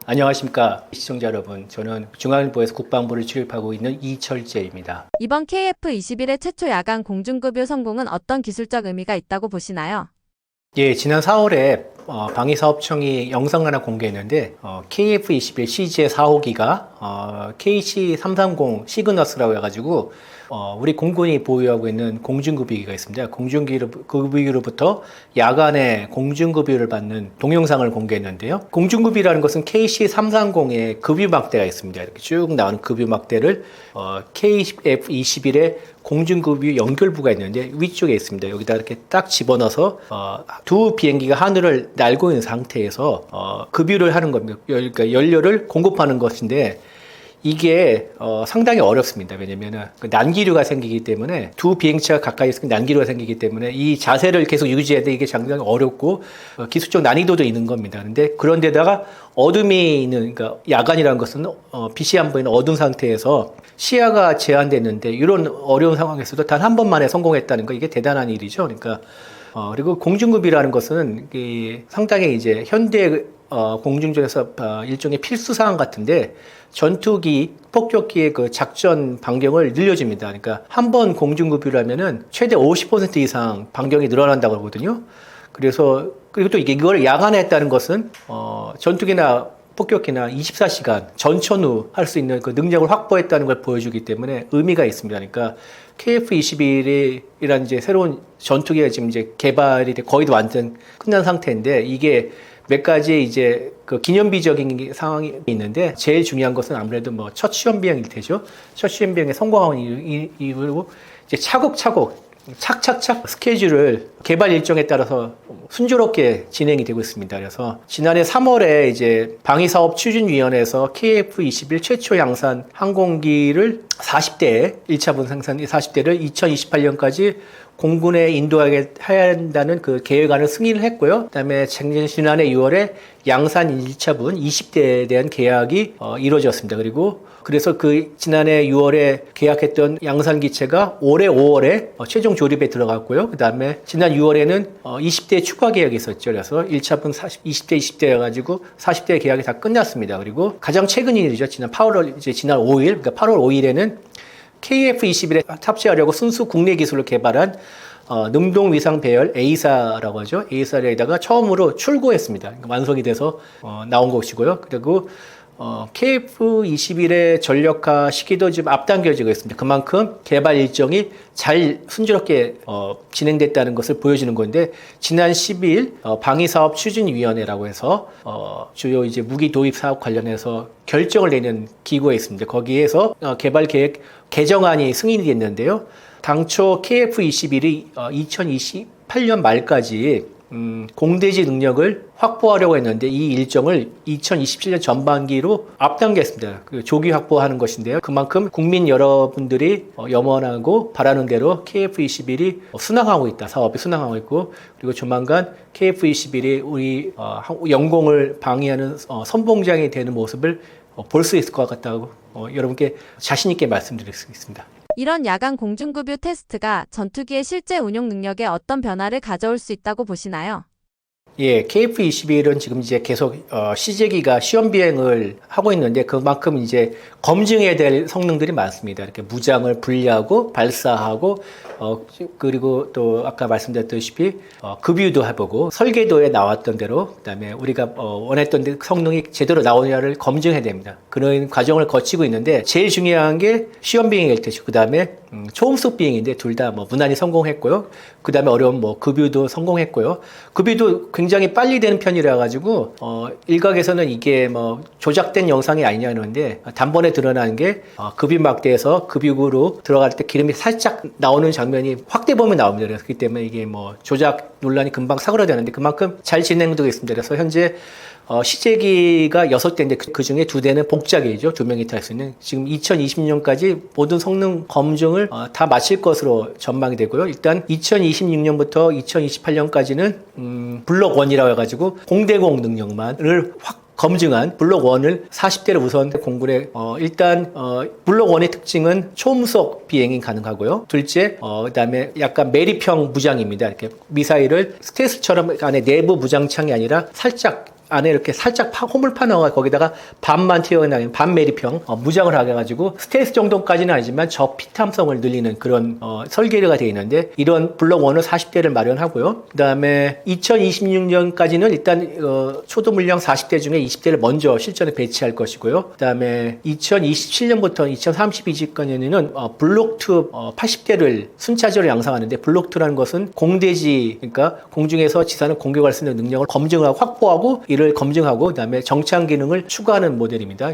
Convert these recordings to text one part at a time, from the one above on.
안녕하십니까 시청자 여러분. 저는 중앙일보에서 국방부를 출입하고 있는 이철재입니다. 이번 KF-21의 최초 야간 공중급유 성공은 어떤 기술적 의미가 있다고 보시나요? 예, 지난 4월에 방위사업청이 영상을 하나 공개했는데 KF-21 CG의 4호기가 KC-330 시그너스라고 해가지고 우리 공군이 보유하고 있는 공중급유기가 있습니다. 공중급유기로부터 야간에 공중급유를 받는 동영상을 공개했는데요. 공중급유라는 것은 KC-330의 급유막대가 있습니다. 이렇게 쭉 나오는 급유막대를 KF-21의 공중급유 연결부가 있는데 위쪽에 있습니다. 여기다 이렇게 딱 집어넣어서 두 비행기가 하늘을 날고 있는 상태에서 급유를 하는 겁니다. 그러니까 연료를 공급하는 것인데 이게 상당히 어렵습니다. 왜냐면은 난기류가 생기기 때문에 두 비행체가 가까이 있으면 난기류가 생기기 때문에 이 자세를 계속 유지해야 돼. 이게 상당히 어렵고 기술적 난이도도 있는 겁니다. 근데 그런데다가 어둠이 있는, 그러니까 야간이라는 것은 빛이 안 보이는 어두운 상태에서 시야가 제한됐는데 이런 어려운 상황에서도 단 한 번만에 성공했다는 거, 이게 대단한 일이죠. 그러니까 그리고 공중급유라는 것은 상당히 이제 현대 공중전에서 일종의 필수 사항 같은데 전투기, 폭격기의 그 작전 반경을 늘려줍니다. 그러니까 한 번 공중급유를 하면은 최대 50% 이상 반경이 늘어난다고 하거든요. 그래서 그리고 또 이걸 야간에 했다는 것은 전투기나 폭격기나 24시간 전천후 할 수 있는 그 능력을 확보했다는 걸 보여주기 때문에 의미가 있습니다. 그러니까 KF-21이라는 이제 새로운 전투기가 지금 이제 개발이 거의 완전 끝난 상태인데 이게 몇 가지 이제 그 기념비적인 상황이 있는데 제일 중요한 것은 아무래도 뭐 첫 시험 비행일 테죠. 첫 시험 비행에 성공한 이후로 이제 차곡차곡 착착착 스케줄을 개발 일정에 따라서 순조롭게 진행이 되고 있습니다. 그래서 지난해 3월에 이제 방위사업추진위원회에서 KF-21 최초 양산 항공기를 40대 1차 분상산 40대를 2028년까지 공군에 인도하게 해야 한다는 그 계획안을 승인을 했고요. 그다음에 지난해 6월에 양산 1차분 20대에 대한 계약이 이루어졌습니다. 그래서 그 지난해 6월에 계약했던 양산 기체가 올해 5월에 최종 조립에 들어갔고요. 그다음에 지난 6월에는 20대 추가 계약이 있었죠. 그래서 1차분 20대 해가지고 40대 계약이 다 끝났습니다. 그리고 가장 최근 일이죠. 지난 5일, 그러니까 8월 5일에는 KF-21에 탑재하려고 순수 국내 기술을 개발한 능동위상 배열 A사라고 하죠. A사에다가 처음으로 출고했습니다. 그러니까 완성이 돼서 나온 것이고요. 그리고 KF-21의 전력화 시기도 지금 앞당겨지고 있습니다. 그만큼 개발 일정이 잘 순조롭게 진행됐다는 것을 보여주는 건데 지난 10일 방위사업추진위원회라고 해서 주요 이제 무기 도입 사업 관련해서 결정을 내는 기구에 있습니다. 거기에서 개발 계획 개정안이 승인이 됐는데요. 당초 KF-21이 2028년 말까지 공대지 능력을 확보하려고 했는데 이 일정을 2027년 전반기로 앞당겼습니다. 그 조기 확보하는 것인데요. 그만큼 국민 여러분들이 염원하고 바라는 대로 KF-21이 순항하고 있다. 사업이 순항하고 있고 그리고 조만간 KF-21이 우리 영공을 방위하는 선봉장이 되는 모습을 볼 수 있을 것 같다고 여러분께 자신 있게 말씀드릴 수 있습니다. 이런 야간 공중급유 테스트가 전투기의 실제 운용 능력에 어떤 변화를 가져올 수 있다고 보시나요? 예, KF-21은 지금 이제 계속 시제기가 시험 비행을 하고 있는데 그만큼 이제 검증해야 될 성능들이 많습니다. 이렇게 무장을 분리하고 발사하고 그리고 또 아까 말씀드렸다시피 급유도 해보고 설계도에 나왔던 대로 그다음에 우리가 원했던 성능이 제대로 나오냐를 검증해야 됩니다. 그런 과정을 거치고 있는데 제일 중요한 게 시험 비행일 테죠. 그다음에 초음속 비행인데 둘 다 뭐 무난히 성공했고요. 그다음에 어려운 뭐 급유도 성공했고요. 급유도 굉장히 빨리 되는 편이라 가지고 일각에서는 이게 뭐 조작된 영상이 아니냐 그러는데 단번에 드러나는 게 급유 막대에서 급유구로 들어갈 때 기름이 살짝 나오는 장면이 확대 보면 나옵니다. 그렇기 때문에 이게 뭐 조작 논란이 금방 사그라드는데 그만큼 잘 진행되고 있습니다. 그래서 현재 시제기가 6대인데 그 중에 2대는 복작이죠. 2명이 탈 수 있는. 지금 2020년까지 모든 성능 검증을 다 마칠 것으로 전망이 되고요. 일단 2026년부터 2028년까지는 블록 1이라고 해가지고 공대공 능력만을 확 검증한 블록 1을 40대를 우선 공군에 일단 블록 1의 특징은 초음속 비행이 가능하고요. 둘째 그다음에 약간 매립형 무장입니다. 이렇게 미사일을 스텔스처럼 안에 내부 무장창이 아니라 살짝 안에 이렇게 살짝 홈을 파넣어 거기다가 반만 튀어나가는 반메리평 무장을 하게 해가지고 스텔스 정도까지는 아니지만 저 피탐성을 늘리는 그런 설계가 되어 있는데 이런 블록 1은 40대를 마련하고요. 그다음에 2026년까지는 일단 초도 물량 40대 중에 20대를 먼저 실전에 배치할 것이고요. 그다음에 2027년부터 2032년까지는 블록 2 80대를 순차적으로 양성하는데 블록 2라는 것은 공대지 그러니까 공중에서 지사는 공격할 수 있는 능력을 검증하고 확보하고 이를 검증하고 그다음에 정찰 기능을 추가하는 모델입니다.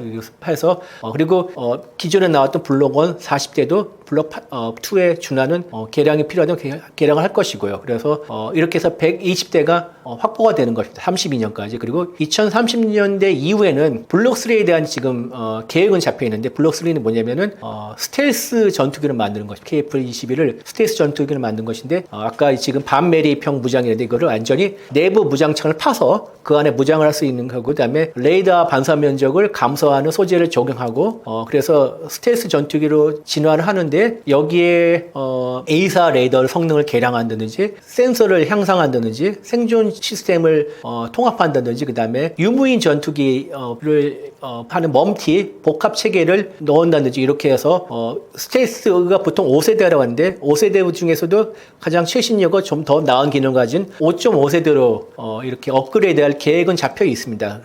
해서 그리고 기존에 나왔던 블록 1 40대도 블록 2에 준하는 개량이 필요하다면 개량을 할 것이고요. 그래서 이렇게 해서 120대가 확보가 되는 것입니다. 32년까지. 그리고 2030년대 이후에는 블록 3에 대한 지금 계획은 잡혀 있는데 블록 3는 뭐냐면은 스텔스 전투기를 만드는 것입니다. KF-21을 스텔스 전투기를 만든 것인데 아까 지금 반메리평 무장이었는데 이거를 완전히 내부 무장창을 파서 그 안에 무장을 할 수 있는 거고 그다음에 레이더 반사 면적을 감소하는 소재를 적용하고 그래서 스텔스 전투기로 진화를 하는데 여기에 A사 레이더 성능을 개량한다든지 센서를 향상한다든지 생존 시스템을 통합한다든지 그다음에 유무인 전투기를 하는 멈티 복합 체계를 넣는다든지 이렇게 해서 스텔스가 보통 5세대라고 하는데 5세대 중에서도 가장 최신이고 좀 더 나은 기능을 가진 5.5세대로 이렇게 업그레이드할 계획은 잡혀 있습니다.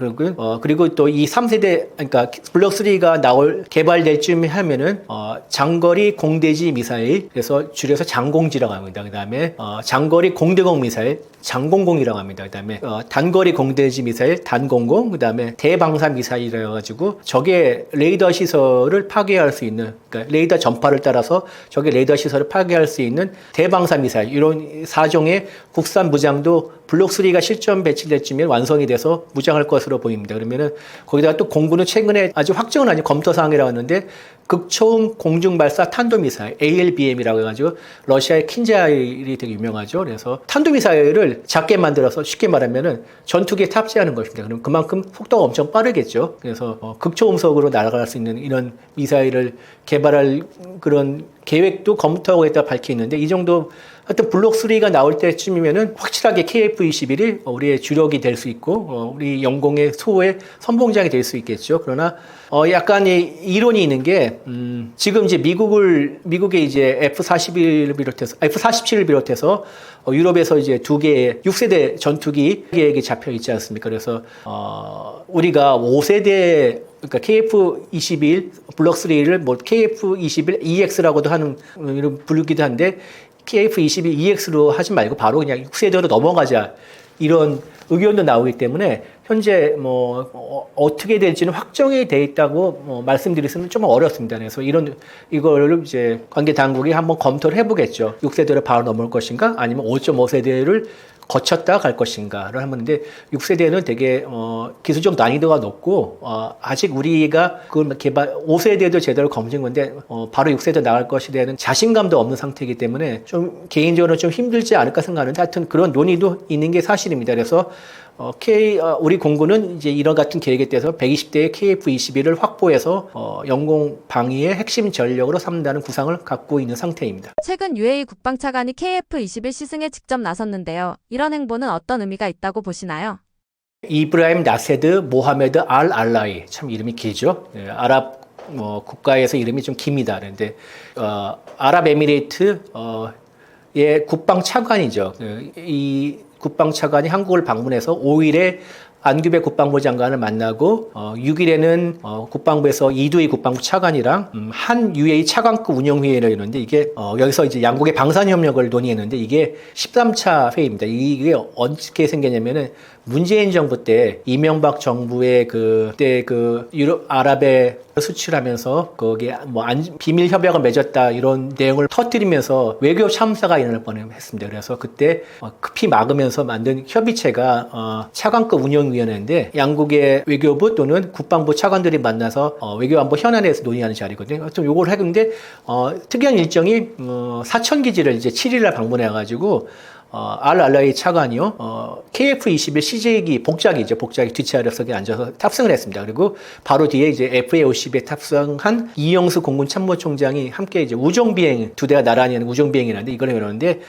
그리고 또 이 3세대 그러니까 블록 3가 개발될 쯤 하면은 장거리 공대지 미사일 그래서 줄여서 장공지라고 합니다. 그다음에 장거리 공대공 미사일 장공공이라고 합니다. 그다음에 단거리 공대지 미사일 단공공 그다음에 대방사 미사일이라 가지고 적의 레이더 시설을 파괴할 수 있는 그러니까 레이더 전파를 따라서 적의 레이더 시설을 파괴할 수 있는 대방사 미사일 이런 4종의 국산 무장도 블록 3가 실전 배치될 쯤에 완성이 돼서 무장할 것으로 보입니다. 그러면은 거기다가 또 공군은 최근에 아주 확정은 아닌 검토 사항이라고 하는데 극초음 공중발사 탄도미사일 ALBM이라고 해가지고 러시아의 킨자일이 되게 유명하죠. 그래서 탄도미사일을 작게 만들어서 쉽게 말하면은 전투기에 탑재하는 것입니다. 그럼 그만큼 속도가 엄청 빠르겠죠. 그래서 극초음속으로 날아갈 수 있는 이런 미사일을 개발할 그런 계획도 검토하고 있다고 밝혀 있는데 이 정도 하여튼 블록 3가 나올 때쯤이면은 확실하게 KF-21이 우리의 주력이 될 수 있고 우리 영공의 소의 선봉장이 될 수 있겠죠. 그러나 약간 이론이 있는 게 지금 이제 미국의 이제 F-41을 비롯해서 F-47을 비롯해서 유럽에서 이제 두 개의 6세대 전투기 계획이 잡혀 있지 않습니까? 그래서 우리가 5세대 그러니까 KF-21 블록 3를 뭐 KF-21 EX라고도 하는 이런 부르기도 한데 KF-21 EX로 하지 말고 바로 그냥 6세대로 넘어가자 이런 의견도 나오기 때문에 현재 뭐 어떻게 될지는 확정이 돼 있다고 말씀드리기는 좀 어렵습니다. 그래서 이거를 이제 관계 당국이 한번 검토를 해보겠죠. 6세대로 바로 넘을 것인가 아니면 5.5세대를 거쳤다 갈 것인가를 하는데 6세대는 되게 기술적 난이도가 높고 아직 우리가 그걸 개발 5세대도 제대로 검증 건데 바로 6세대 나갈 것에 대한 자신감도 없는 상태이기 때문에 좀 개인적으로 좀 힘들지 않을까 생각하는데 하여튼 그런 논의도 있는 게 사실입니다. 그래서 우리 공군은 이제 이런 같은 계획에 대해서 120대의 KF-21을 확보해서 영공 방위의 핵심 전력으로 삼는다는 구상을 갖고 있는 상태입니다. 최근 UAE 국방차관이 KF-21 시승에 직접 나섰는데요. 이런 행보는 어떤 의미가 있다고 보시나요? 이브라임 나세드 모하메드 알 알라이 참 이름이 길죠. 아랍 국가에서 이름이 좀 깁니다. 그런데 아랍에미레이트의 국방차관이죠. 이 국방차관이 한국을 방문해서 5일에 안규배 국방부 장관을 만나고 6일에는 국방부에서 이두희 국방부 차관이랑 한 UAE 차관급 운영회의를 했는데 이게 여기서 이제 양국의 방산협력을 논의했는데 이게 13차 회의입니다. 이게 어떻게 생겼냐면은 문재인 정부 때 이명박 정부의 그때 유럽 아랍에 수출하면서 거기에 뭐 비밀 협약을 맺었다 이런 내용을 터뜨리면서 외교 참사가 일어날 뻔했습니다. 그래서 그때 급히 막으면서 만든 협의체가 차관급 운영위원회인데 양국의 외교부 또는 국방부 차관들이 만나서 외교안보 현안에서 논의하는 자리거든요. 하여튼 요걸 했는데 특이한 일정이 사천 기지를 이제 7일날 방문해가지고 알 알라이 차관이요, KF-21 CJ기 복작이죠. 복작이 뒷자리석에 앉아서 탑승을 했습니다. 그리고 바로 뒤에 이제 FA-50에 탑승한 이영수 공군 참모총장이 함께 이제 우정비행, 두 대가 나란히 하는 우정비행이라는데 이걸 해놓는데,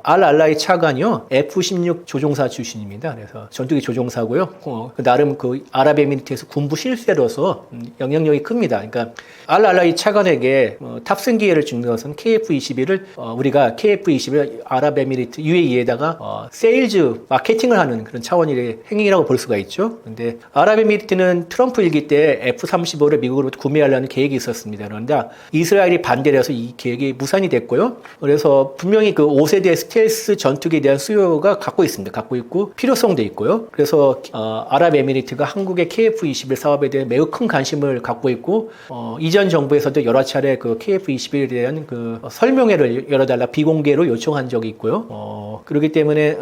알알라이 차관이요, F-16 조종사 출신입니다. 그래서 전투기 조종사고요. 나름 그 아랍에미리트에서 군부 실세로서 영향력이 큽니다. 그러니까 알알라이 차관에게 탑승 기회를 준 것은 KF-21을 우리가 KF-21을 아랍에미리트 UAE에다가 세일즈 마케팅을 하는 그런 차원의 행위라고 볼 수가 있죠. 근데 아랍에미리트는 트럼프 일기 때 F-35를 미국으로부터 구매하려는 계획이 있었습니다. 그런데 이스라엘이 반대를 해서 이 계획이 무산이 됐고요. 그래서 분명히 그 5세대 스텔스 전투기에 대한 수요가 갖고 있습니다. 갖고 있고 필요성도 있고요. 그래서 아랍에미리트가 한국의 KF-21 사업에 대해 매우 큰 관심을 갖고 있고 이전 정부에서도 여러 차례 그 KF-21에 대한 그 설명회를 열어달라 비공개로 요청한 적이 있고요. 그렇기 때문에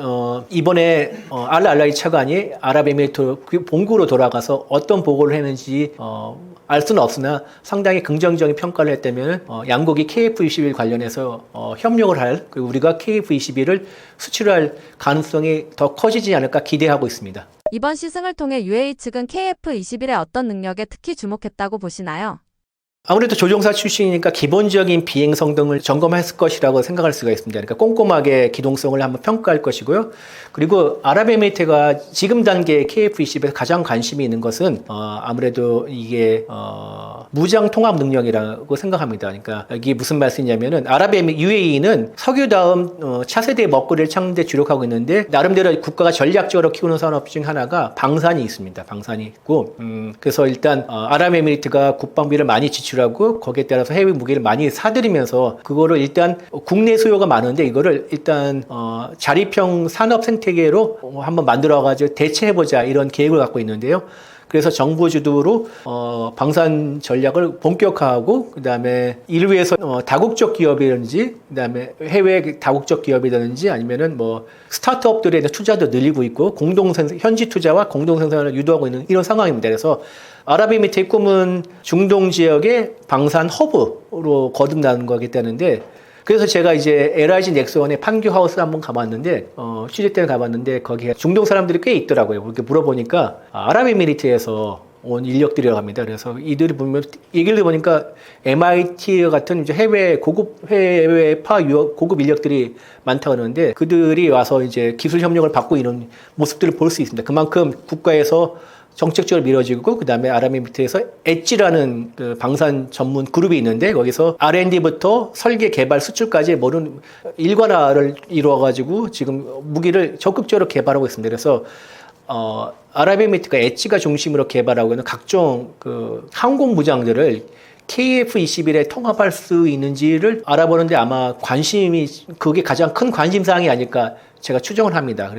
이번에 알라이 차관이 아랍에미리트 본국으로 돌아가서 어떤 보고를 했는지 알 수는 없으나 상당히 긍정적인 평가를 했다면 양국이 KF-21 관련해서 협력을 할, 그리고 우리가 KF-21을 수출할 가능성이 더 커지지 않을까 기대하고 있습니다. 이번 시승을 통해 UAE 측은 KF-21의 어떤 능력에 특히 주목했다고 보시나요? 아무래도 조종사 출신이니까 기본적인 비행 성능을 점검했을 것이라고 생각할 수가 있습니다. 그러니까 꼼꼼하게 기동성을 한번 평가할 것이고요. 그리고 아랍에미리트가 지금 단계 KF-21에서 가장 관심이 있는 것은 아무래도 이게 무장 통합 능력이라고 생각합니다. 그러니까 이게 무슨 말씀이냐면은 UAE는 석유 다음 차세대 먹거리를 찾는 데 주력하고 있는데 나름대로 국가가 전략적으로 키우는 산업 중 하나가 방산이 있습니다. 방산이 있고 그래서 일단 아랍에미리트가 국방비를 많이 지출하고 거기에 따라서 해외 무기를 많이 사들이면서 그거를 일단 국내 수요가 많은데 이거를 일단 자립형 산업 생태계로 한번 만들어가지고 대체해보자 이런 계획을 갖고 있는데요. 그래서 정부 주도로 방산 전략을 본격화하고 그다음에 이를 위해서 다국적 기업이라든지 그다음에 해외 다국적 기업이라든지 아니면은 뭐 스타트업들에 대한 투자도 늘리고 있고 현지 투자와 공동 생산을 유도하고 있는 이런 상황입니다. 그래서 아랍에미리트의 꿈은 중동 지역의 방산 허브로 거듭나는 거겠다는데 그래서 제가 이제 LIG 넥스원의 판교 하우스 한번 가봤는데 취재 때는 가봤는데 거기에 중동 사람들이 꽤 있더라고요. 그렇게 물어보니까 아랍에미리트에서 온 인력들이라고 합니다. 그래서 이들이 보면 얘기를 들어보니까 MIT 같은 이제 해외파 고급 인력들이 많다고 하는데 그들이 와서 이제 기술 협력을 받고 있는 모습들을 볼 수 있습니다. 그만큼 국가에서 정책적으로 밀어지고 그다음에 아랍에미리트에서 엣지라는 그 방산 전문 그룹이 있는데 거기서 R&D부터 설계, 개발, 수출까지 모든 일관화를 이루어가지고 지금 무기를 적극적으로 개발하고 있습니다. 그래서 아랍에미리트가 엣지가 중심으로 개발하고 있는 각종 그 항공 무장들을 KF-21에 통합할 수 있는지를 알아보는데 아마 그게 가장 큰 관심사항이 아닐까 제가 추정을 합니다.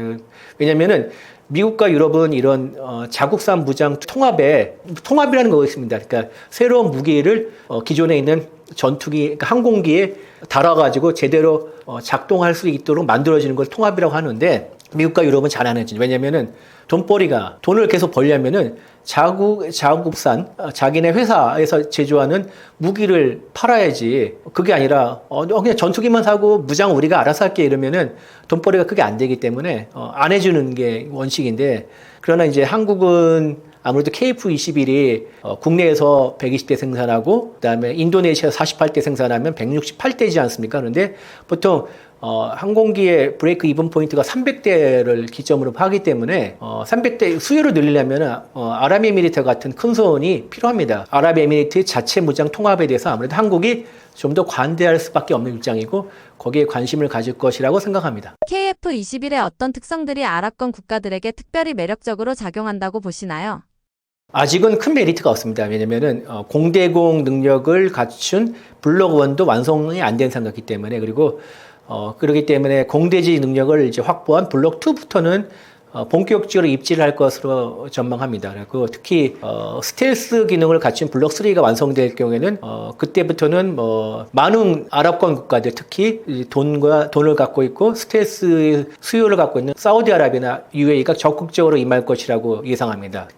왜냐면은 미국과 유럽은 이런 자국산 무장 통합이라는 거가 있습니다. 그러니까 새로운 무기를 기존에 있는 전투기, 그러니까 항공기에 달아가지고 제대로 작동할 수 있도록 만들어지는 걸 통합이라고 하는데 미국과 유럽은 잘 안 하죠. 왜냐면은 돈을 계속 벌려면은 자국산 자기네 회사에서 제조하는 무기를 팔아야지. 그게 아니라 그냥 전투기만 사고 무장 우리가 알아서 할게 이러면은 돈벌이가 크게 안 되기 때문에 안 해주는 게 원칙인데 그러나 이제 한국은 아무래도 KF-21이 국내에서 120대 생산하고 그다음에 인도네시아 48대 생산하면 168대지 않습니까? 그런데 보통 항공기의 브레이크 이븐 포인트가 300대를 기점으로 하기 때문에 300대 수요를 늘리려면 아랍에미리트 같은 큰 손이 필요합니다. 아랍에미리트 자체 무장 통합에 대해서 아무래도 한국이 좀 더 관대할 수밖에 없는 입장이고 거기에 관심을 가질 것이라고 생각합니다. KF-21의 어떤 특성들이 아랍권 국가들에게 특별히 매력적으로 작용한다고 보시나요? 아직은 큰 메리트가 없습니다. 왜냐면은 공대공 능력을 갖춘 블록 1도 완성이 안 된 상태이기 때문에 그리고 그렇기 때문에 공대지 능력을 이제 확보한 블록 2부터는 본격적으로 입지를 할 것으로 전망합니다. 그리고 특히 스텔스 기능을 갖춘 블록 3가 완성될 경우에는 그때부터는 많은 아랍권 국가들 특히 돈을 갖고 있고 스텔스 수요를 갖고 있는 사우디아라비아나 UAE가 적극적으로 임할 것이라고 예상합니다.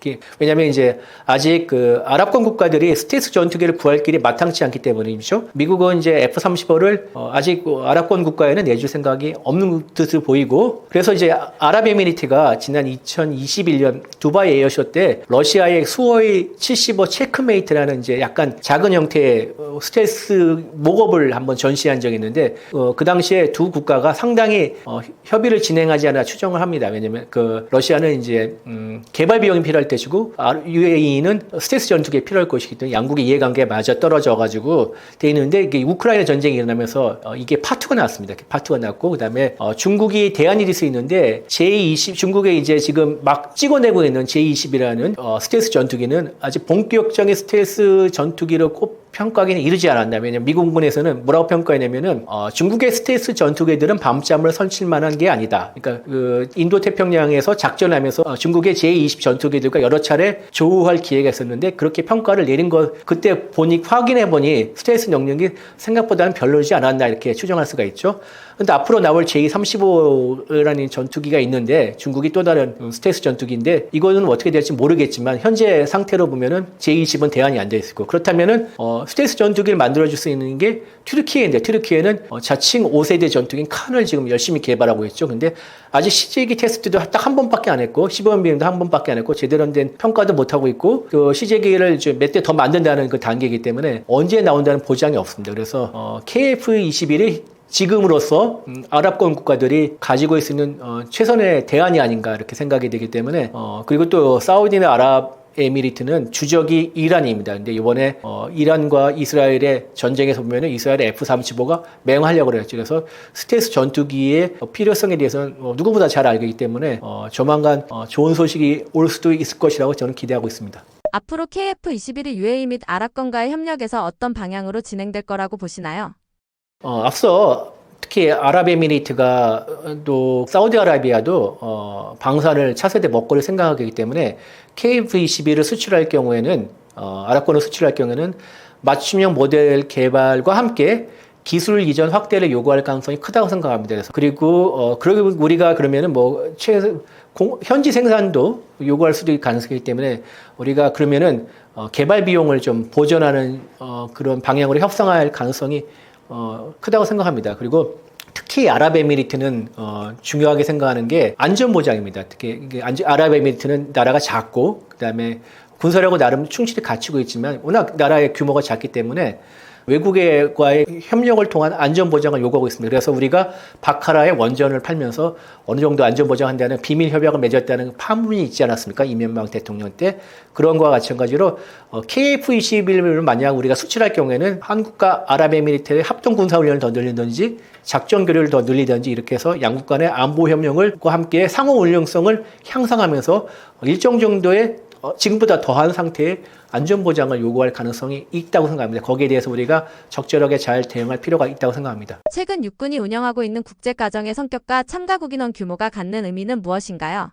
왜냐하면 이제 아직 그 아랍권 국가들이 스텔스 전투기를 구할 길이 마땅치 않기 때문이죠. 미국은 이제 F-35를 아직 아랍권 국가에는 내줄 생각이 없는 듯을 보이고 그래서 이제 아랍에미리트가 지난 2021년 두바이 에어쇼 때 러시아의 수호이 75 체크메이트라는 이제 약간 작은 형태의 스텔스 목업을 한번 전시한 적이 있는데 그 당시에 두 국가가 상당히 협의를 진행하지 않아 추정을 합니다. 왜냐면 그 러시아는 이제 개발 비용이 필요할 것이고 UAE는 스텔스 전투기가 필요할 것이기 때문에 양국의 이해관계가 맞아 떨어져 가지고 돼 있는데 이게 우크라이나 전쟁이 일어나면서 이게 파투가 났습니다. 파투가 났고 그다음에 중국이 대안이 될 수 있는데 J-20 중국에 이제 지금 막 찍어내고 있는 J-20이라는 스텔스 전투기는 아직 본격적인 스텔스 전투기로 꼽 평가하기는 이르지 않았나. 왜냐면 미군에서는 뭐라고 평가했냐면은 중국의 스텔스 전투기들은 밤잠을 설칠 만한 게 아니다. 그러니까 그 인도 태평양에서 작전하면서 중국의 J-20 전투기들과 여러 차례 조우할 기회가 있었는데 그렇게 평가를 내린 거 그때 확인해 보니 스텔스 능력이 생각보다는 별로지 않았나 이렇게 추정할 수가 있죠. 근데 앞으로 나올 J-35라는 전투기가 있는데 중국이 또 다른 스텔스 전투기인데 이거는 어떻게 될지 모르겠지만 현재 상태로 보면은 J-20은 대안이 안 돼 있고 그렇다면은 스텔스 전투기를 만들어줄 수 있는 게 튀르키예인데 튀르키예는 자칭 5세대 전투기인 칸을 지금 열심히 개발하고 있죠. 근데 아직 시제기 테스트도 딱 한 번밖에 안 했고 시범 비행도 한 번밖에 안 했고 제대로 된 평가도 못 하고 있고 그 시제기를 몇 대 더 만든다는 그 단계이기 때문에 언제 나온다는 보장이 없습니다. 그래서 KF-21이 지금으로서 아랍권 국가들이 가지고 있는 최선의 대안이 아닌가 이렇게 생각이 되기 때문에 그리고 또 사우디나 아랍에미리트는 주적이 이란입니다. 근데 이번에 이란과 이스라엘의 전쟁에서 보면은 이스라엘의 F-35가 맹활약을 했죠. 그래서 스텔스 전투기의 필요성에 대해서는 누구보다 잘 알기 때문에 조만간 좋은 소식이 올 수도 있을 것이라고 저는 기대하고 있습니다. 앞으로 KF-21이 UAE 및 아랍권과의 협력에서 어떤 방향으로 진행될 거라고 보시나요? 앞서 특히 아랍에미리트가 또 사우디아라비아도 방사를 차세대 먹거리 생각하기 때문에 KF-21을 수출할 경우에는 아랍권을 수출할 경우에는 맞춤형 모델 개발과 함께 기술 이전 확대를 요구할 가능성이 크다고 생각합니다. 그래서 그리고 우리가 그러면은 현지 생산도 요구할 수도 있을 가능성이기 때문에 우리가 그러면은 개발 비용을 좀 보전하는 그런 방향으로 협상할 가능성이 크다고 생각합니다. 그리고 특히 아랍에미리트는 중요하게 생각하는 게 안전보장입니다. 특히 아랍에미리트는 나라가 작고 그다음에 군사력은 나름 충실히 갖추고 있지만 워낙 나라의 규모가 작기 때문에 외국과의 협력을 통한 안전보장을 요구하고 있습니다. 그래서 우리가 바카라의 원전을 팔면서 어느 정도 안전보장한다는 비밀협약을 맺었다는 파문이 있지 않았습니까? 이명박 대통령 때. 그런 거와 마찬가지로 KF-21을 만약 우리가 수출할 경우에는 한국과 아랍에미리트의 합동군사훈련을 더 늘리든지 작전교류를 더 늘리든지 이렇게 해서 양국 간의 안보협력과 함께 상호운용성을 향상하면서 일정 정도의 지금보다 더한 상태의 안전보장을 요구할 가능성이 있다고 생각합니다. 거기에 대해서 우리가 적절하게 잘 대응할 필요가 있다고 생각합니다. 최근 육군이 운영하고 있는 국제가정의 성격과 참가국 인원 규모가 갖는 의미는 무엇인가요?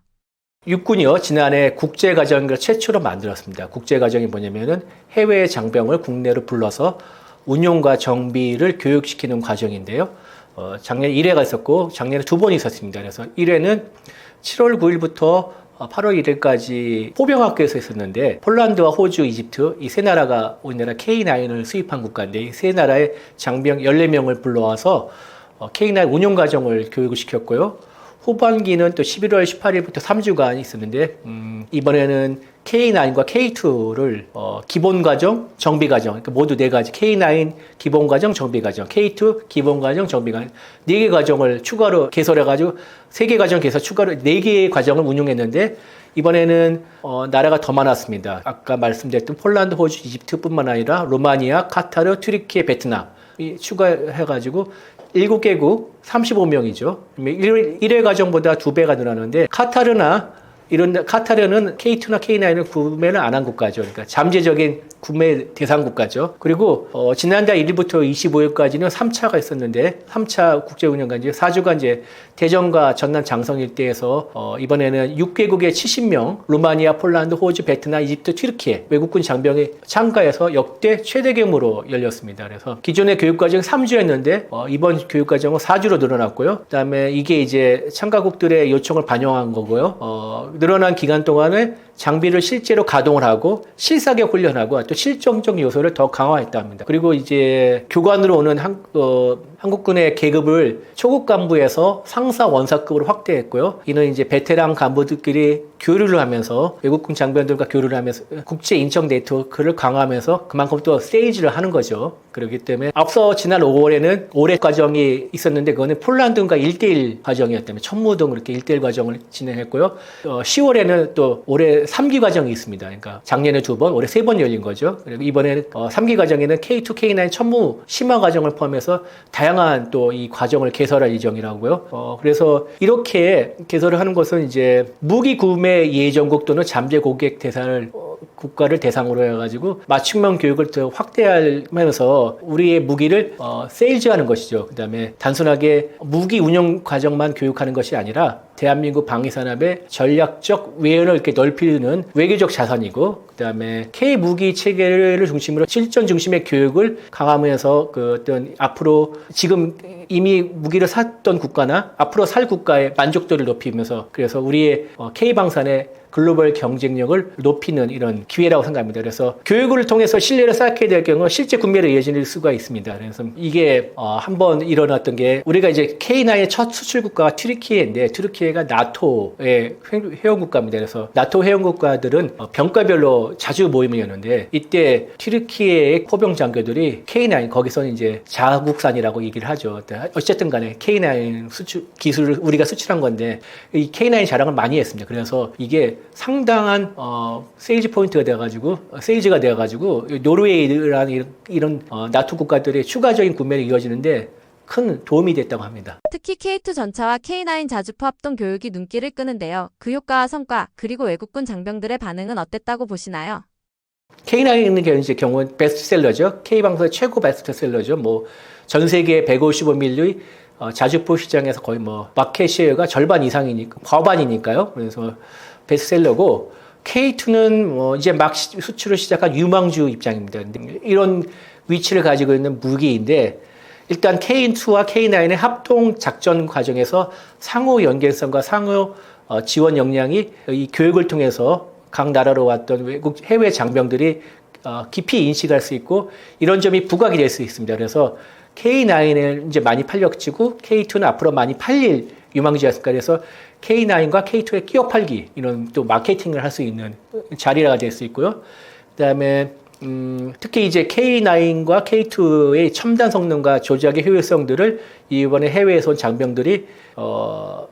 육군이요, 지난해 국제가정을 최초로 만들었습니다. 국제가정이 뭐냐면은 해외 장병을 국내로 불러서 운용과 정비를 교육시키는 과정인데요. 작년에 1회가 있었고 작년에 2번 있었습니다. 그래서 1회는 7월 9일부터 8월 1일까지 포병학교에서 있었는데 폴란드와 호주, 이집트 이 세 나라가 우리나라 K9을 수입한 국가인데 이 세 나라의 장병 14명을 불러와서 K9 운용 과정을 교육을 시켰고요. 후반기는 또 11월 18일부터 3주간 있었는데 이번에는 K9과 K2를 기본과정, 정비과정 그러니까 모두 4가지 K9 기본과정, 정비과정, K2 기본과정, 정비과정 4개 과정을 추가로 개설해가지고 3개 과정 개설 추가로 4개의 과정을 운용했는데 이번에는 나라가 더 많았습니다. 아까 말씀드렸던 폴란드, 호주, 이집트뿐만 아니라 로마니아, 카타르, 튀르키예, 베트남 추가해가지고 7개국 35명이죠. 1회 과정보다 2배가 늘어나는데 카타르는 K2나 K9을 구매를 안 한 국가죠. 그러니까 잠재적인 구매 대상 국가죠. 그리고 지난달 1일부터 25일까지는 3차가 있었는데 3차 국제운영관 이제 4주간 이제 대전과 전남 장성 일대에서 이번에는 6개국의 70명 루마니아, 폴란드, 호주, 베트남, 이집트, 튀르키예 외국군 장병이 참가해서 역대 최대 규모로 열렸습니다. 그래서 기존의 교육과정이 3주였는데 이번 교육과정은 4주로 늘어났고요. 그다음에 이게 이제 참가국들의 요청을 반영한 거고요. 늘어난 기간 동안에 장비를 실제로 가동을 하고 실사격 훈련하고 또 실정적 요소를 더 강화했다 합니다. 그리고 이제 교관으로 오는 한국군의 계급을 초급 간부에서 상사 원사급으로 확대했고요. 이는 이제 베테랑 간부들끼리 교류를 하면서 외국군 장병들과 교류를 하면서 국제 인적 네트워크를 강화하면서 그만큼 또 세이지를 하는 거죠. 그렇기 때문에 앞서 지난 5월에는 올해 과정이 있었는데 그거는 폴란드과 1대1 과정이었다면 천무동 그렇게 1대1 과정을 진행했고요. 10월에는 또 올해 3기 과정이 있습니다. 그러니까 작년에 2번, 올해 3번 열린 거죠. 그리고 이번에는 3기 과정에는 K2, K9 천무 심화 과정을 포함해서 다양한 또 이 과정을 개설할 예정이라고요. 그래서 이렇게 개설을 하는 것은 이제 무기 구매 예정국 또는 잠재 고객 대상을 국가를 대상으로 해가지고 맞춤형 교육을 더 확대하면서 우리의 무기를 세일즈하는 것이죠. 그다음에 단순하게 무기 운영 과정만 교육하는 것이 아니라 대한민국 방위산업의 전략적 외연을 이렇게 넓히는 외교적 자산이고, 그다음에 K 무기 체계를 중심으로 실전 중심의 교육을 강화하면서 그 어떤 앞으로 지금 이미 무기를 샀던 국가나 앞으로 살 국가의 만족도를 높이면서 그래서 우리의 K 방산의 글로벌 경쟁력을 높이는 이런 기회라고 생각합니다. 그래서 교육을 통해서 신뢰를 쌓게 될 경우 실제 구매로 이어질 수가 있습니다. 그래서 이게 한번 일어났던 게 우리가 이제 K9의 첫 수출 국가가 튀르키예인데 튀르키예가 나토의 회원 국가입니다. 그래서 나토 회원 국가들은 병가별로 자주 모임을 여는데 이때 튀르키예의 포병 장교들이 K9 거기서는 이제 자국산이라고 얘기를 하죠. 어쨌든 간에 K9 수출 기술을 우리가 수출한 건데 이 K9 자랑을 많이 했습니다. 그래서 이게 상당한 세일즈 포인트가 세일즈가 되어가지고 노르웨이라는 이런 나토 국가들의 추가적인 구매로 이어지는데 큰 도움이 됐다고 합니다. 특히 K2 전차와 K9 자주포 합동 교육이 눈길을 끄는데요. 그 효과와 성과 그리고 외국군 장병들의 반응은 어땠다고 보시나요? K9의 경우는 베스트셀러죠. K방사의 최고 베스트셀러죠. 뭐 전 세계 155mm 자주포 시장에서 거의 뭐 마켓 쉐어가 절반 이상이니까 과반이니까요. 그래서 베스트셀러고 K2는 이제 막 수출을 시작한 유망주 입장입니다. 이런 위치를 가지고 있는 무기인데 일단 K2와 K9의 합동 작전 과정에서 상호 연계성과 상호 지원 역량이 이 교육을 통해서 각 나라로 왔던 외국 해외 장병들이 깊이 인식할 수 있고 이런 점이 부각이 될 수 있습니다. 그래서 K9은 이제 많이 팔렸지고 K2는 앞으로 많이 팔릴 유망주였을까. 그래서 K9과 K2의 끼어 팔기 이런 또 마케팅을 할 수 있는 자리가 될 수 있고요. 그다음에 특히 이제 K9과 K2의 첨단 성능과 조작의 효율성들을 이번에 해외에서 온 장병들이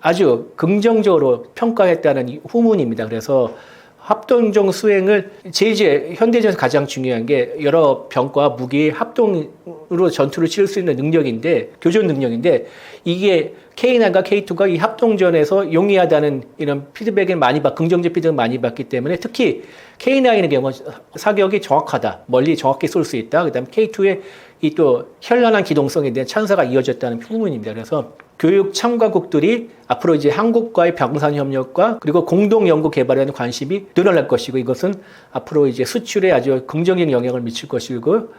아주 긍정적으로 평가했다는 후문입니다. 그래서 합동종 수행을 제일 현대전에서 가장 중요한 게 여러 병과 무기의 합동으로 전투를 치를 수 있는 능력인데 교전 능력인데 이게 K9과 K2가 이 합동전에서 용이하다는 이런 피드백을 긍정적 피드백을 많이 받기 때문에 특히 K9의 경우 사격이 정확하다, 멀리 정확히 쏠 수 있다. 그다음 K2의 이 또 현란한 기동성에 대한 찬사가 이어졌다는 후문입니다. 그래서 교육 참가국들이 앞으로 이제 한국과의 방산 협력과 그리고 공동 연구 개발에 대한 관심이 늘어날 것이고 이것은 앞으로 이제 수출에 아주 긍정적인 영향을 미칠 것이고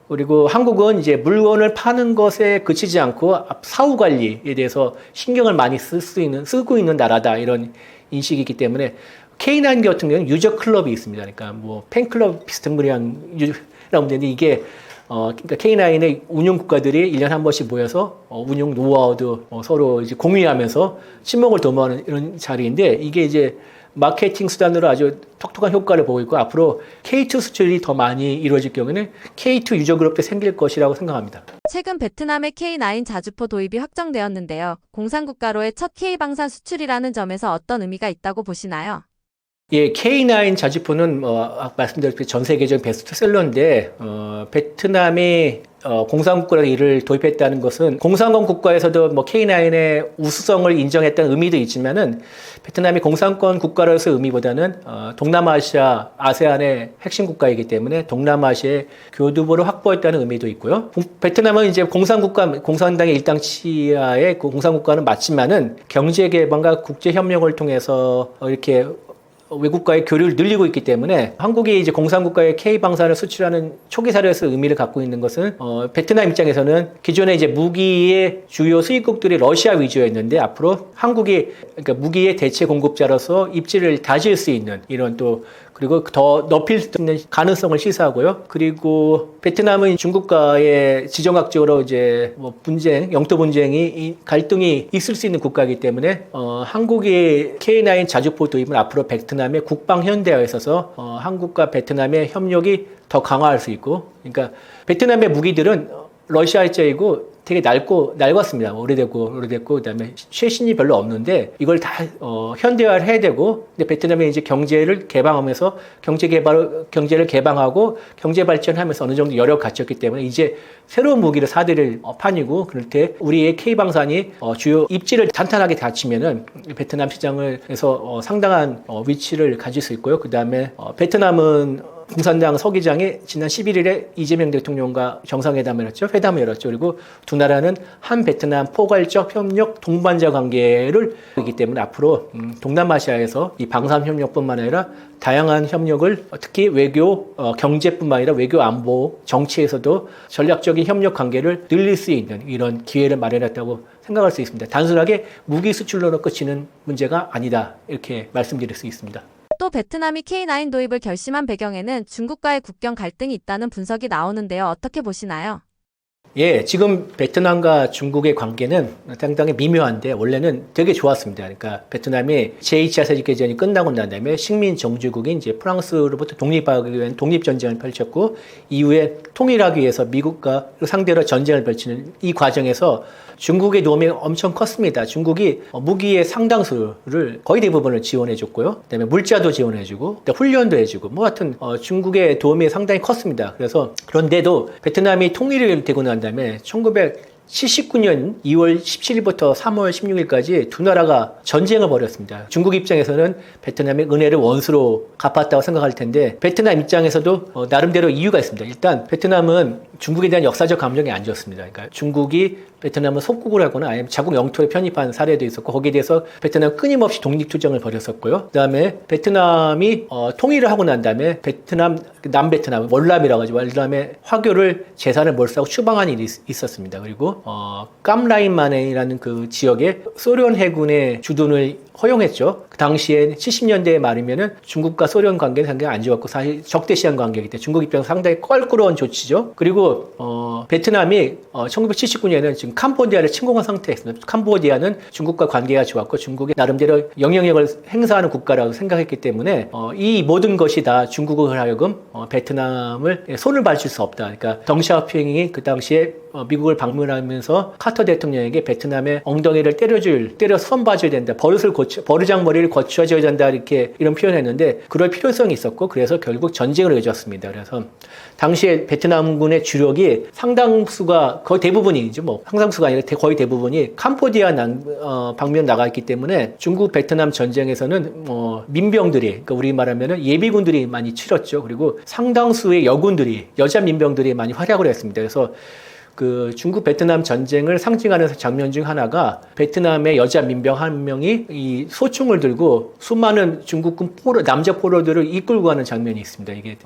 그리고 한국은 이제 물건을 파는 것에 그치지 않고 사후 관리에 대해서 신경을 많이 쓰고 있는 나라다 이런 인식이기 때문에 K9 같은 경우는 유저 클럽이 있습니다. 그러니까 뭐 팬클럽 비슷한 거랑 유저라고 되는데 이게 그러니까 K9의 운용 국가들이 1년에 한 번씩 모여서 운용 노하우도 서로 이제 공유하면서 친목을 도모하는 이런 자리인데 이게 이제 마케팅 수단으로 아주 톡톡한 효과를 보고 있고 앞으로 K2 수출이 더 많이 이루어질 경우에는 K2 유저 그룹도 생길 것이라고 생각합니다. 최근 베트남의 K9 자주포 도입이 확정되었는데요. 공산국가로의 첫 K방산 수출이라는 점에서 어떤 의미가 있다고 보시나요? 예, K9 자주포는 말씀드렸듯이 전 세계적인 베스트셀러인데 베트남이 공산국가로 이를 도입했다는 것은 공산권 국가에서도 뭐 K9의 우수성을 인정했다는 의미도 있지만은 베트남이 공산권 국가로서의 의미보다는 동남아시아 아세안의 핵심 국가이기 때문에 동남아시아의 교두보를 확보했다는 의미도 있고요. 베트남은 이제 공산당의 일당치하의 공산국가는 맞지만은 경제 개방과 국제 협력을 통해서 이렇게 외국과의 교류를 늘리고 있기 때문에 한국이 이제 공산국가의 K방산을 수출하는 초기 사례에서 의미를 갖고 있는 것은 베트남 입장에서는 기존에 이제 무기의 주요 수입국들이 러시아 위주였는데 앞으로 한국이 그러니까 무기의 대체 공급자로서 입지를 다질 수 있는 이런 또 그리고 더 높일 수 있는 가능성을 시사하고요. 그리고 베트남은 중국과의 지정학적으로 이제 뭐 분쟁, 영토 분쟁이 갈등이 있을 수 있는 국가이기 때문에 한국이 K9 자주포 도입은 앞으로 베트남의 국방 현대화에 있어서 한국과 베트남의 협력이 더 강화할 수 있고, 그러니까 베트남의 무기들은 러시아제이고 되게 낡았습니다. 오래됐고, 그다음에 최신이 별로 없는데 이걸 다 현대화를 해야 되고, 근데 베트남이 이제 경제를 개방하면서 경제를 개방하고 경제 발전하면서 어느 정도 여력 갖췄기 때문에 이제 새로운 무기를 사들일 판이고, 그럴 때 우리의 K 방산이 주요 입지를 탄탄하게 갖추면은 베트남 시장에서 상당한 위치를 가질 수 있고요. 그다음에 베트남은 공산당 서기장이 지난 11일에 이재명 대통령과 정상회담을 했죠. 회담을 열었죠. 그리고 두 나라는 한 베트남 포괄적 협력 동반자 관계를 이기 때문에 앞으로 동남아시아에서 이 방산 협력뿐만 아니라 다양한 협력을 특히 외교, 경제뿐만 아니라 외교 안보, 정치에서도 전략적인 협력 관계를 늘릴 수 있는 이런 기회를 마련했다고 생각할 수 있습니다. 단순하게 무기 수출로는 끝이는 문제가 아니다. 이렇게 말씀드릴 수 있습니다. 또 베트남이 K9 도입을 결심한 배경에는 중국과의 국경 갈등이 있다는 분석이 나오는데요. 어떻게 보시나요? 예, 지금 베트남과 중국의 관계는 상당히 미묘한데 원래는 되게 좋았습니다. 그러니까 베트남이 제2차 세계대전이 끝나고 난 다음에 식민 정주국인 이제 프랑스로부터 독립하기 위한 독립전쟁을 펼쳤고, 이후에 통일하기 위해서 미국과 상대로 전쟁을 펼치는 이 과정에서 중국의 도움이 엄청 컸습니다. 중국이 무기의 상당수를 거의 대부분을 지원해줬고요. 그다음에 물자도 지원해주고, 훈련도 해주고, 뭐 하여튼 중국의 도움이 상당히 컸습니다. 그래서 그런데도 베트남이 통일이 되고 난 다음에 1979년 2월 17일부터 3월 16일까지 두 나라가 전쟁을 벌였습니다. 중국 입장에서는 베트남의 은혜를 원수로 갚았다고 생각할 텐데, 베트남 입장에서도 나름대로 이유가 있습니다. 일단 베트남은 중국에 대한 역사적 감정이 안 좋습니다. 그러니까 중국이 베트남을 속국을 하거나 아니면 자국 영토에 편입한 사례도 있었고, 거기에 대해서 베트남 끊임없이 독립투쟁을 벌였었고요. 그다음에 베트남이 통일을 하고 난 다음에 남베트남, 월남이라고 하죠. 월남의 화교를 재산을 몰수하고 추방한 일이 있었습니다. 그리고 깜라인만이라는 그 지역에 소련 해군의 주둔을 허용했죠. 그 당시에 70년대 말이면은 중국과 소련 관계는 상당히 안 좋았고, 사실 적대시한 관계이기 때문에 중국 입장에서 상당히 껄끄러운 조치죠. 그리고 베트남이 1979년에는 지금 캄보디아를 침공한 상태였습니다. 캄보디아는 중국과 관계가 좋았고 중국이 나름대로 영향력을 행사하는 국가라고 생각했기 때문에 이 모든 것이 다 중국을 하여금 베트남을 손을 발칠 수 없다. 그러니까 덩샤오핑이 그 당시에 미국을 방문하면서 카터 대통령에게 베트남의 엉덩이를 때려 선봐줘야 된다. 버르장머리를 거쳐줘야 된다. 이런 표현했는데, 그럴 필요성이 있었고, 그래서 결국 전쟁을 해줬습니다. 그래서 당시에 베트남군의 주력이 상당수가 거의 대부분이죠. 뭐 상당수가 아니라 거의 대부분이 캄보디아 방면 나가 있기 때문에 중국 베트남 전쟁에서는 민병들이, 그러니까 우리 말하면은 예비군들이 많이 치렀죠. 그리고 상당수의 여자 민병들이 많이 활약을 했습니다. 그래서 그 중국 베트남 전쟁을 상징하는 장면 중 하나가 베트남의 여자 민병 한 명이 이 소총을 들고 수많은 중국군 남자 포로들을 이끌고 가는 장면이 있습니다. 이게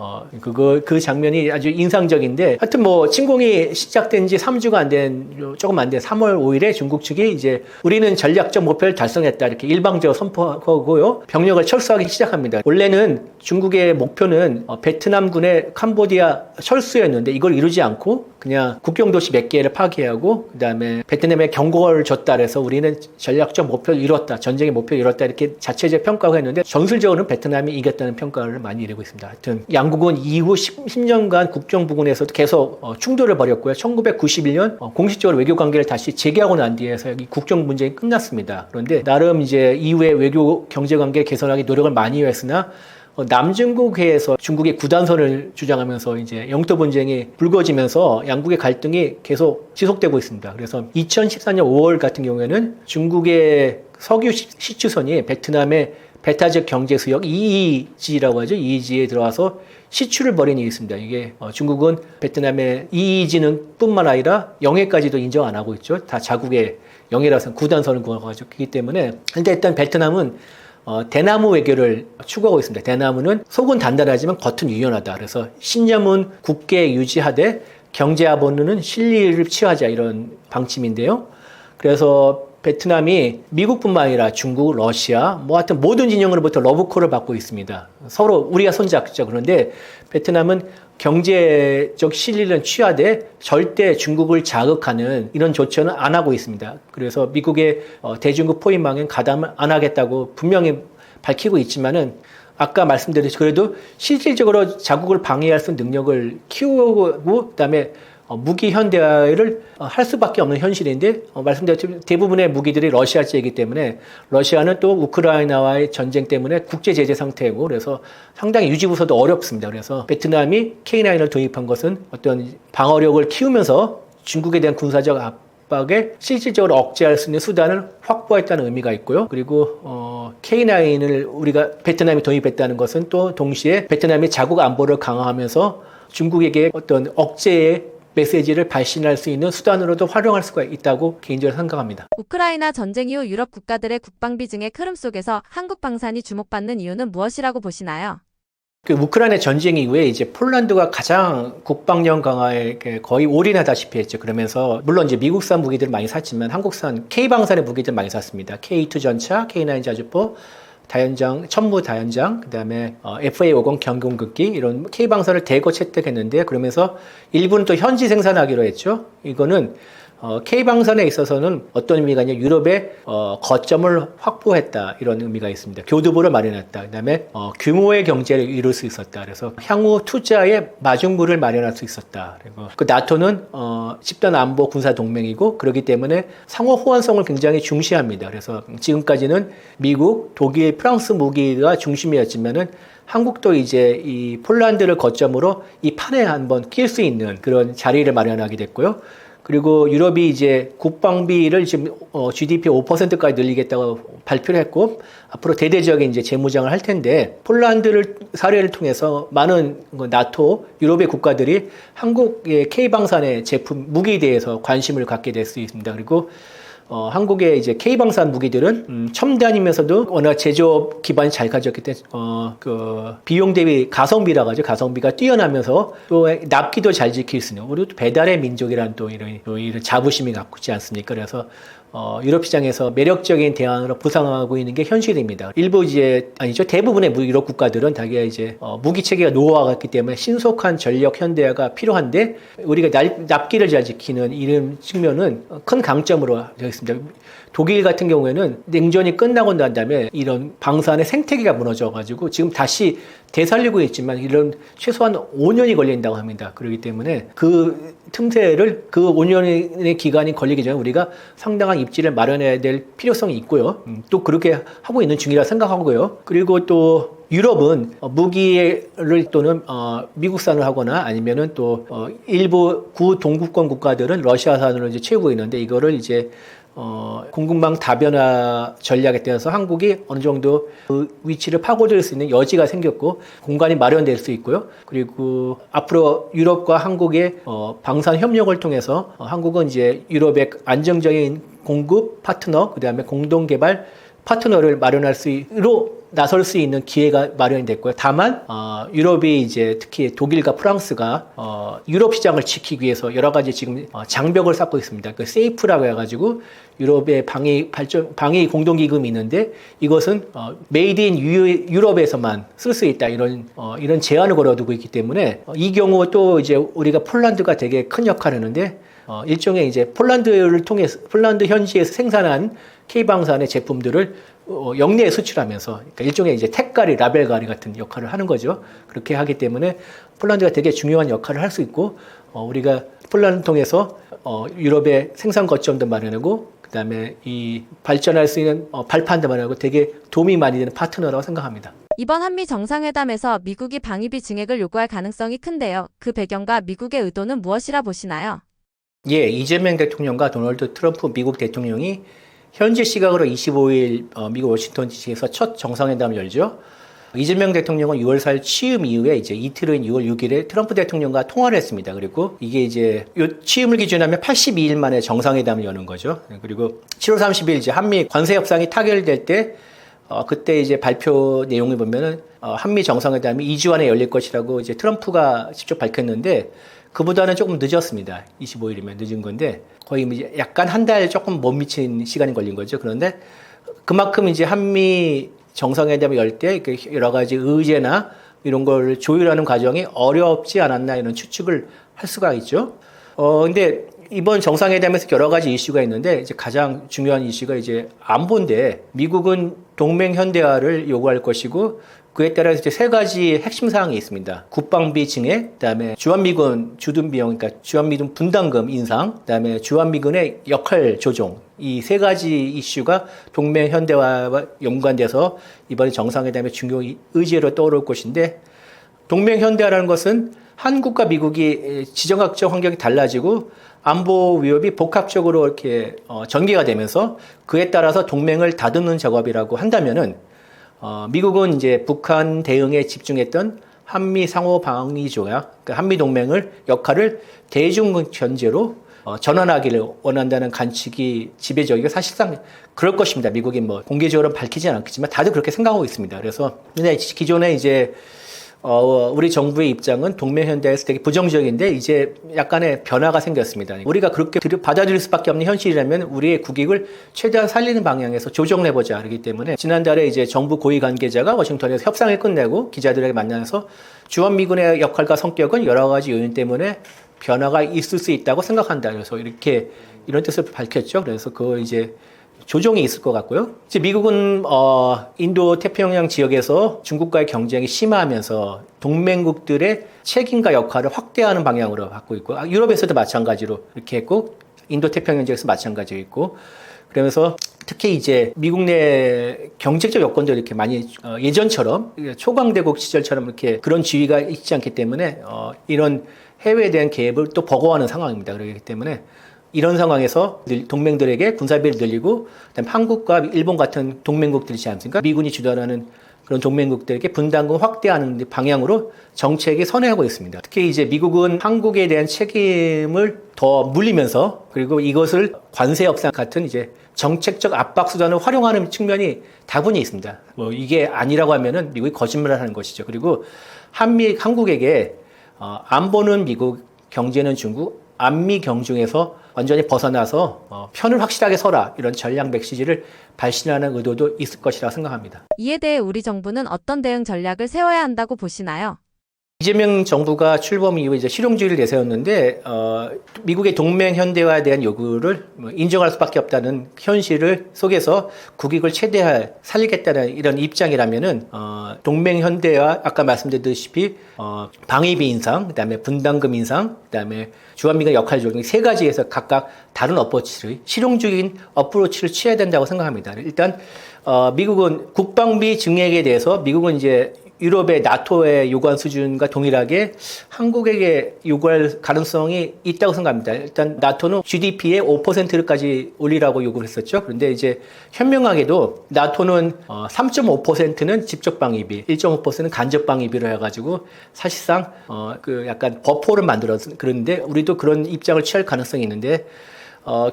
그 장면이 아주 인상적인데, 하여튼 뭐 침공이 시작된 지 3주가 조금 안 된 3월 5일에 중국 측이 이제 우리는 전략적 목표를 달성했다 이렇게 일방적으로 선포하고요. 병력을 철수하기 시작합니다. 원래는 중국의 목표는 베트남군의 캄보디아 철수였는데 이걸 이루지 않고 그냥 국경도시 몇 개를 파괴하고, 그 다음에 베트남에 경고를 줬다 그래서 우리는 전략적 목표를 이뤘다, 전쟁의 목표를 이뤘다 이렇게 자체적 평가를 했는데, 전술적으로는 베트남이 이겼다는 평가를 많이 이루고 있습니다. 하여튼 양국은 이후 10년간 국경 부근에서도 계속 충돌을 벌였고요. 1991년 공식적으로 외교 관계를 다시 재개하고 난 뒤에서 이 국경 문제가 끝났습니다. 그런데 나름 이제 이후에 외교 경제 관계 개선하기 노력을 많이 했으나 남중국해에서 중국의 구단선을 주장하면서 이제 영토 분쟁이 불거지면서 양국의 갈등이 계속 지속되고 있습니다. 그래서 2014년 5월 같은 경우에는 중국의 석유 시추선이 베트남의 배타적 경제 수역 EEZ라고 하죠. EEZ에 들어와서 시추를 벌인 일이 있습니다. 이게 중국은 베트남의 EEZ는 뿐만 아니라 영해까지도 인정 안 하고 있죠. 다 자국의 영해라서 구단선을 그어가지고 있기 때문에. 근데 일단 베트남은 대나무 외교를 추구하고 있습니다. 대나무는 속은 단단하지만 겉은 유연하다. 그래서 신념은 굳게 유지하되 경제화본은 실리를 취하자, 이런 방침인데요. 그래서 베트남이 미국뿐만 아니라 중국, 러시아, 뭐 하여튼 모든 진영으로부터 러브콜을 받고 있습니다. 서로 우리가 손잡죠. 그런데 베트남은 경제적 실리는 취하되 절대 중국을 자극하는 이런 조처는 안 하고 있습니다. 그래서 미국의 대중국 포위망엔 가담을 안 하겠다고 분명히 밝히고 있지만은 아까 말씀드렸듯이 그래도 실질적으로 자국을 방해할 수 있는 능력을 키우고 그다음에 무기 현대화를 할 수밖에 없는 현실인데 말씀드렸듯이 대부분의 무기들이 러시아제이기 때문에 러시아는 또 우크라이나와의 전쟁 때문에 국제 제재 상태이고 그래서 상당히 유지부서도 어렵습니다. 그래서 베트남이 K9을 도입한 것은 어떤 방어력을 키우면서 중국에 대한 군사적 압박에 실질적으로 억제할 수 있는 수단을 확보했다는 의미가 있고요. 그리고 K9을 우리가 베트남이 도입했다는 것은 또 동시에 베트남이 자국 안보를 강화하면서 중국에게 어떤 억제의 메시지를 발신할 수 있는 수단으로도 활용할 수가 있다고 개인적으로 생각합니다. 우크라이나 전쟁 이후 유럽 국가들의 국방비 증액 흐름 속에서 한국 방산이 주목받는 이유는 무엇이라고 보시나요? 그 우크라이나 전쟁 이후에 이제 폴란드가 가장 국방력 강화에 거의 올인하다시피 했죠. 그러면서 물론 이제 미국산 무기들 많이 샀지만 한국산 K 방산의 무기들 많이 샀습니다. K2 전차, K9 자주포, 다연장, 천무 다연장, 그다음에 FA50 경공극기 이런 K방산을 대거 채택했는데 그러면서 일부는 또 현지 생산하기로 했죠. 이거는 K방산에 있어서는 어떤 의미가 있냐 유럽의 거점을 확보했다 이런 의미가 있습니다. 교두보를 마련했다. 그다음에 규모의 경제를 이룰 수 있었다. 그래서 향후 투자의 마중물을 마련할 수 있었다. 그리고 그 나토는 집단 안보 군사 동맹이고 그렇기 때문에 상호 호환성을 굉장히 중시합니다. 그래서 지금까지는 미국, 독일, 프랑스 무기가 중심이었지만은 한국도 이제 이 폴란드를 거점으로 이 판에 한번 낄 수 있는 그런 자리를 마련하게 됐고요. 그리고 유럽이 이제 국방비를 지금 GDP 5%까지 늘리겠다고 발표를 했고 앞으로 대대적인 이제 재무장을 할 텐데 폴란드를 사례를 통해서 많은 나토 유럽의 국가들이 한국의 K방산의 제품 무기에 대해서 관심을 갖게 될 수 있습니다. 그리고 한국의 이제 K방산 무기들은 첨단이면서도 워낙 제조업 기반이 잘 가졌기 때문에 그 비용 대비 가성비라 가지고 가성비가 뛰어나면서 또 납기도 잘 지킬 수 있는 우리 배달의 민족이라는 또 이런 자부심이 갖고 있지 않습니까? 그래서 유럽 시장에서 매력적인 대안으로 부상하고 있는 게 현실입니다. 일부 이제 아니죠 대부분의 유럽 국가들은 자기가 이제 무기 체계가 노후화가 기 때문에 신속한 전력 현대화가 필요한데 우리가 납기를 잘 지키는 이런 측면은 큰 강점으로 되어 있습니다. 독일 같은 경우에는 냉전이 끝나고 난 다음에 이런 방산의 생태계가 무너져가지고 지금 다시 되살리고 있지만 이런 최소한 5년이 걸린다고 합니다. 그렇기 때문에 그 틈새를 그 5년의 기간이 걸리기 전에 우리가 상당한 입지를 마련해야 될 필요성이 있고요. 또 그렇게 하고 있는 중이라 생각하고요. 그리고 또 유럽은 무기를 또는 미국산을 하거나 아니면은 또 일부 구동구권 국가들은 러시아산으로 이제 채우고 있는데 이거를 이제 공급망 다변화 전략에 따라서 한국이 어느 정도 그 위치를 파고들 수 있는 여지가 생겼고 공간이 마련될 수 있고요. 그리고 앞으로 유럽과 한국의 방산 협력을 통해서 한국은 이제 유럽의 안정적인 공급 파트너, 그다음에 공동 개발 파트너를 마련할 수로 나설 수 있는 기회가 마련이 됐고요. 다만 유럽이 이제 특히 독일과 프랑스가 유럽 시장을 지키기 위해서 여러 가지 지금 장벽을 쌓고 있습니다. 그 세이프라고 해가지고 유럽의 방위 공동기금이 있는데 이것은 메이드 인 유럽에서만 쓸 수 있다 이런 제한을 걸어두고 있기 때문에 이 경우 또 이제 우리가 폴란드가 되게 큰 역할을 하는데 일종의 이제 폴란드를 통해서 폴란드 현지에서 생산한 K방산의 제품들을 영내에 수출하면서 그러니까 일종의 이제 택가리, 라벨가리 같은 역할을 하는 거죠. 그렇게 하기 때문에 폴란드가 되게 중요한 역할을 할 수 있고 우리가 폴란드 통해서 유럽의 생산 거점도 마련하고 그다음에 이 발전할 수 있는 발판도 마련하고 되게 도움이 많이 되는 파트너라고 생각합니다. 이번 한미 정상회담에서 미국이 방위비 증액을 요구할 가능성이 큰데요. 그 배경과 미국의 의도는 무엇이라 보시나요? 예, 이재명 대통령과 도널드 트럼프 미국 대통령이 현지 시각으로 25일 미국 워싱턴 DC에서 첫 정상회담을 열죠. 이재명 대통령은 6월 4일 취임 이후에 이제 이틀 후인 6월 6일에 트럼프 대통령과 통화를 했습니다. 그리고 이게 이제 취임을 기준하면 82일 만에 정상회담을 여는 거죠. 그리고 7월 30일 이제 한미 관세 협상이 타결될 때 그때 이제 발표 내용을 보면은 한미 정상회담이 2주 안에 열릴 것이라고 이제 트럼프가 직접 밝혔는데 그보다는 조금 늦었습니다. 25일이면 늦은 건데 거의 이제 약간 한 달 조금 못 미친 시간이 걸린 거죠. 그런데 그만큼 이제 한미 정상회담이 열 때 여러 가지 의제나 이런 걸 조율하는 과정이 어렵지 않았나 이런 추측을 할 수가 있죠. 근데 이번 정상회담에서 여러 가지 이슈가 있는데 이제 가장 중요한 이슈가 이제 안보인데 미국은 동맹 현대화를 요구할 것이고 그에 따라서 이제 세 가지 핵심 사항이 있습니다. 국방비 증액, 그다음에 주한미군 주둔 비용, 그러니까 주한미군 분담금 인상, 그다음에 주한미군의 역할 조정. 이 세 가지 이슈가 동맹 현대화와 연관돼서 이번에 정상회담의 중요 의제로 떠오를 것인데 동맹 현대화라는 것은 한국과 미국이 지정학적 환경이 달라지고 안보 위협이 복합적으로 이렇게 전개가 되면서 그에 따라서 동맹을 다듬는 작업이라고 한다면은 미국은 이제 북한 대응에 집중했던 한미 상호 방위 조약, 그러니까 한미 동맹을 역할을 대중 견제로 전환하기를 원한다는 관측이 지배적이고 사실상 그럴 것입니다. 미국이 뭐 공개적으로 밝히지는 않겠지만 다들 그렇게 생각하고 있습니다. 그래서 근데 기존에 이제 우리 정부의 입장은 동맹 현대화에서 되게 부정적인데 이제 약간의 변화가 생겼습니다. 우리가 그렇게 받아들일 수밖에 없는 현실이라면 우리의 국익을 최대한 살리는 방향에서 조정을 해보자. 그렇기 때문에 지난달에 이제 정부 고위 관계자가 워싱턴에서 협상을 끝내고 기자들에게 만나서 주한미군의 역할과 성격은 여러 가지 요인 때문에 변화가 있을 수 있다고 생각한다. 그래서 이렇게 이런 뜻을 밝혔죠. 그래서 그 이제 조정이 있을 것 같고요. 이제 미국은 인도 태평양 지역에서 중국과의 경쟁이 심화하면서 동맹국들의 책임과 역할을 확대하는 방향으로 갖고 있고 유럽에서도 마찬가지로 이렇게 했고 인도 태평양 지역에서 마찬가지로 있고 그러면서 특히 이제 미국 내 경제적 여건도 이렇게 많이 예전처럼 초강대국 시절처럼 이렇게 그런 지위가 있지 않기 때문에 이런 해외에 대한 개입을 또 버거워하는 상황입니다. 그렇기 때문에 이런 상황에서 동맹들에게 군사비를 늘리고 그다음에 한국과 일본 같은 동맹국들이 있지 않습니까? 미군이 주도하는 그런 동맹국들에게 분담금 확대하는 방향으로 정책이 선회하고 있습니다. 특히 이제 미국은 한국에 대한 책임을 더 물리면서 그리고 이것을 관세 협상 같은 이제 정책적 압박 수단을 활용하는 측면이 다분히 있습니다. 뭐 이게 아니라고 하면은 미국이 거짓말을 하는 것이죠. 그리고 한국에게 안보는 미국, 경제는 중국, 안미 경중에서 완전히 벗어나서 편을 확실하게 서라 이런 전략 메시지를 발신하는 의도도 있을 것이라 생각합니다. 이에 대해 우리 정부는 어떤 대응 전략을 세워야 한다고 보시나요? 이재명 정부가 출범 이후 이제 실용주의를 내세웠는데 미국의 동맹 현대화에 대한 요구를 인정할 수밖에 없다는 현실을 속에서 국익을 최대한 살리겠다는 이런 입장이라면은 동맹 현대화 아까 말씀드렸다시피 방위비 인상, 그다음에 분담금 인상, 그다음에 주한미군 역할 조정 세 가지에서 각각 다른 어프로치를 실용적인 어프로치를 취해야 된다고 생각합니다. 일단 미국은 국방비 증액에 대해서 미국은 이제 유럽의 나토의 요구한 수준과 동일하게 한국에게 요구할 가능성이 있다고 생각합니다. 일단 나토는 GDP의 5%까지 올리라고 요구를 했었죠. 그런데 이제 현명하게도 나토는 3.5%는 직접 방위비, 1.5%는 간접 방위비로 해가지고 사실상 그 약간 버퍼를 만들어서 그런데 우리도 그런 입장을 취할 가능성이 있는데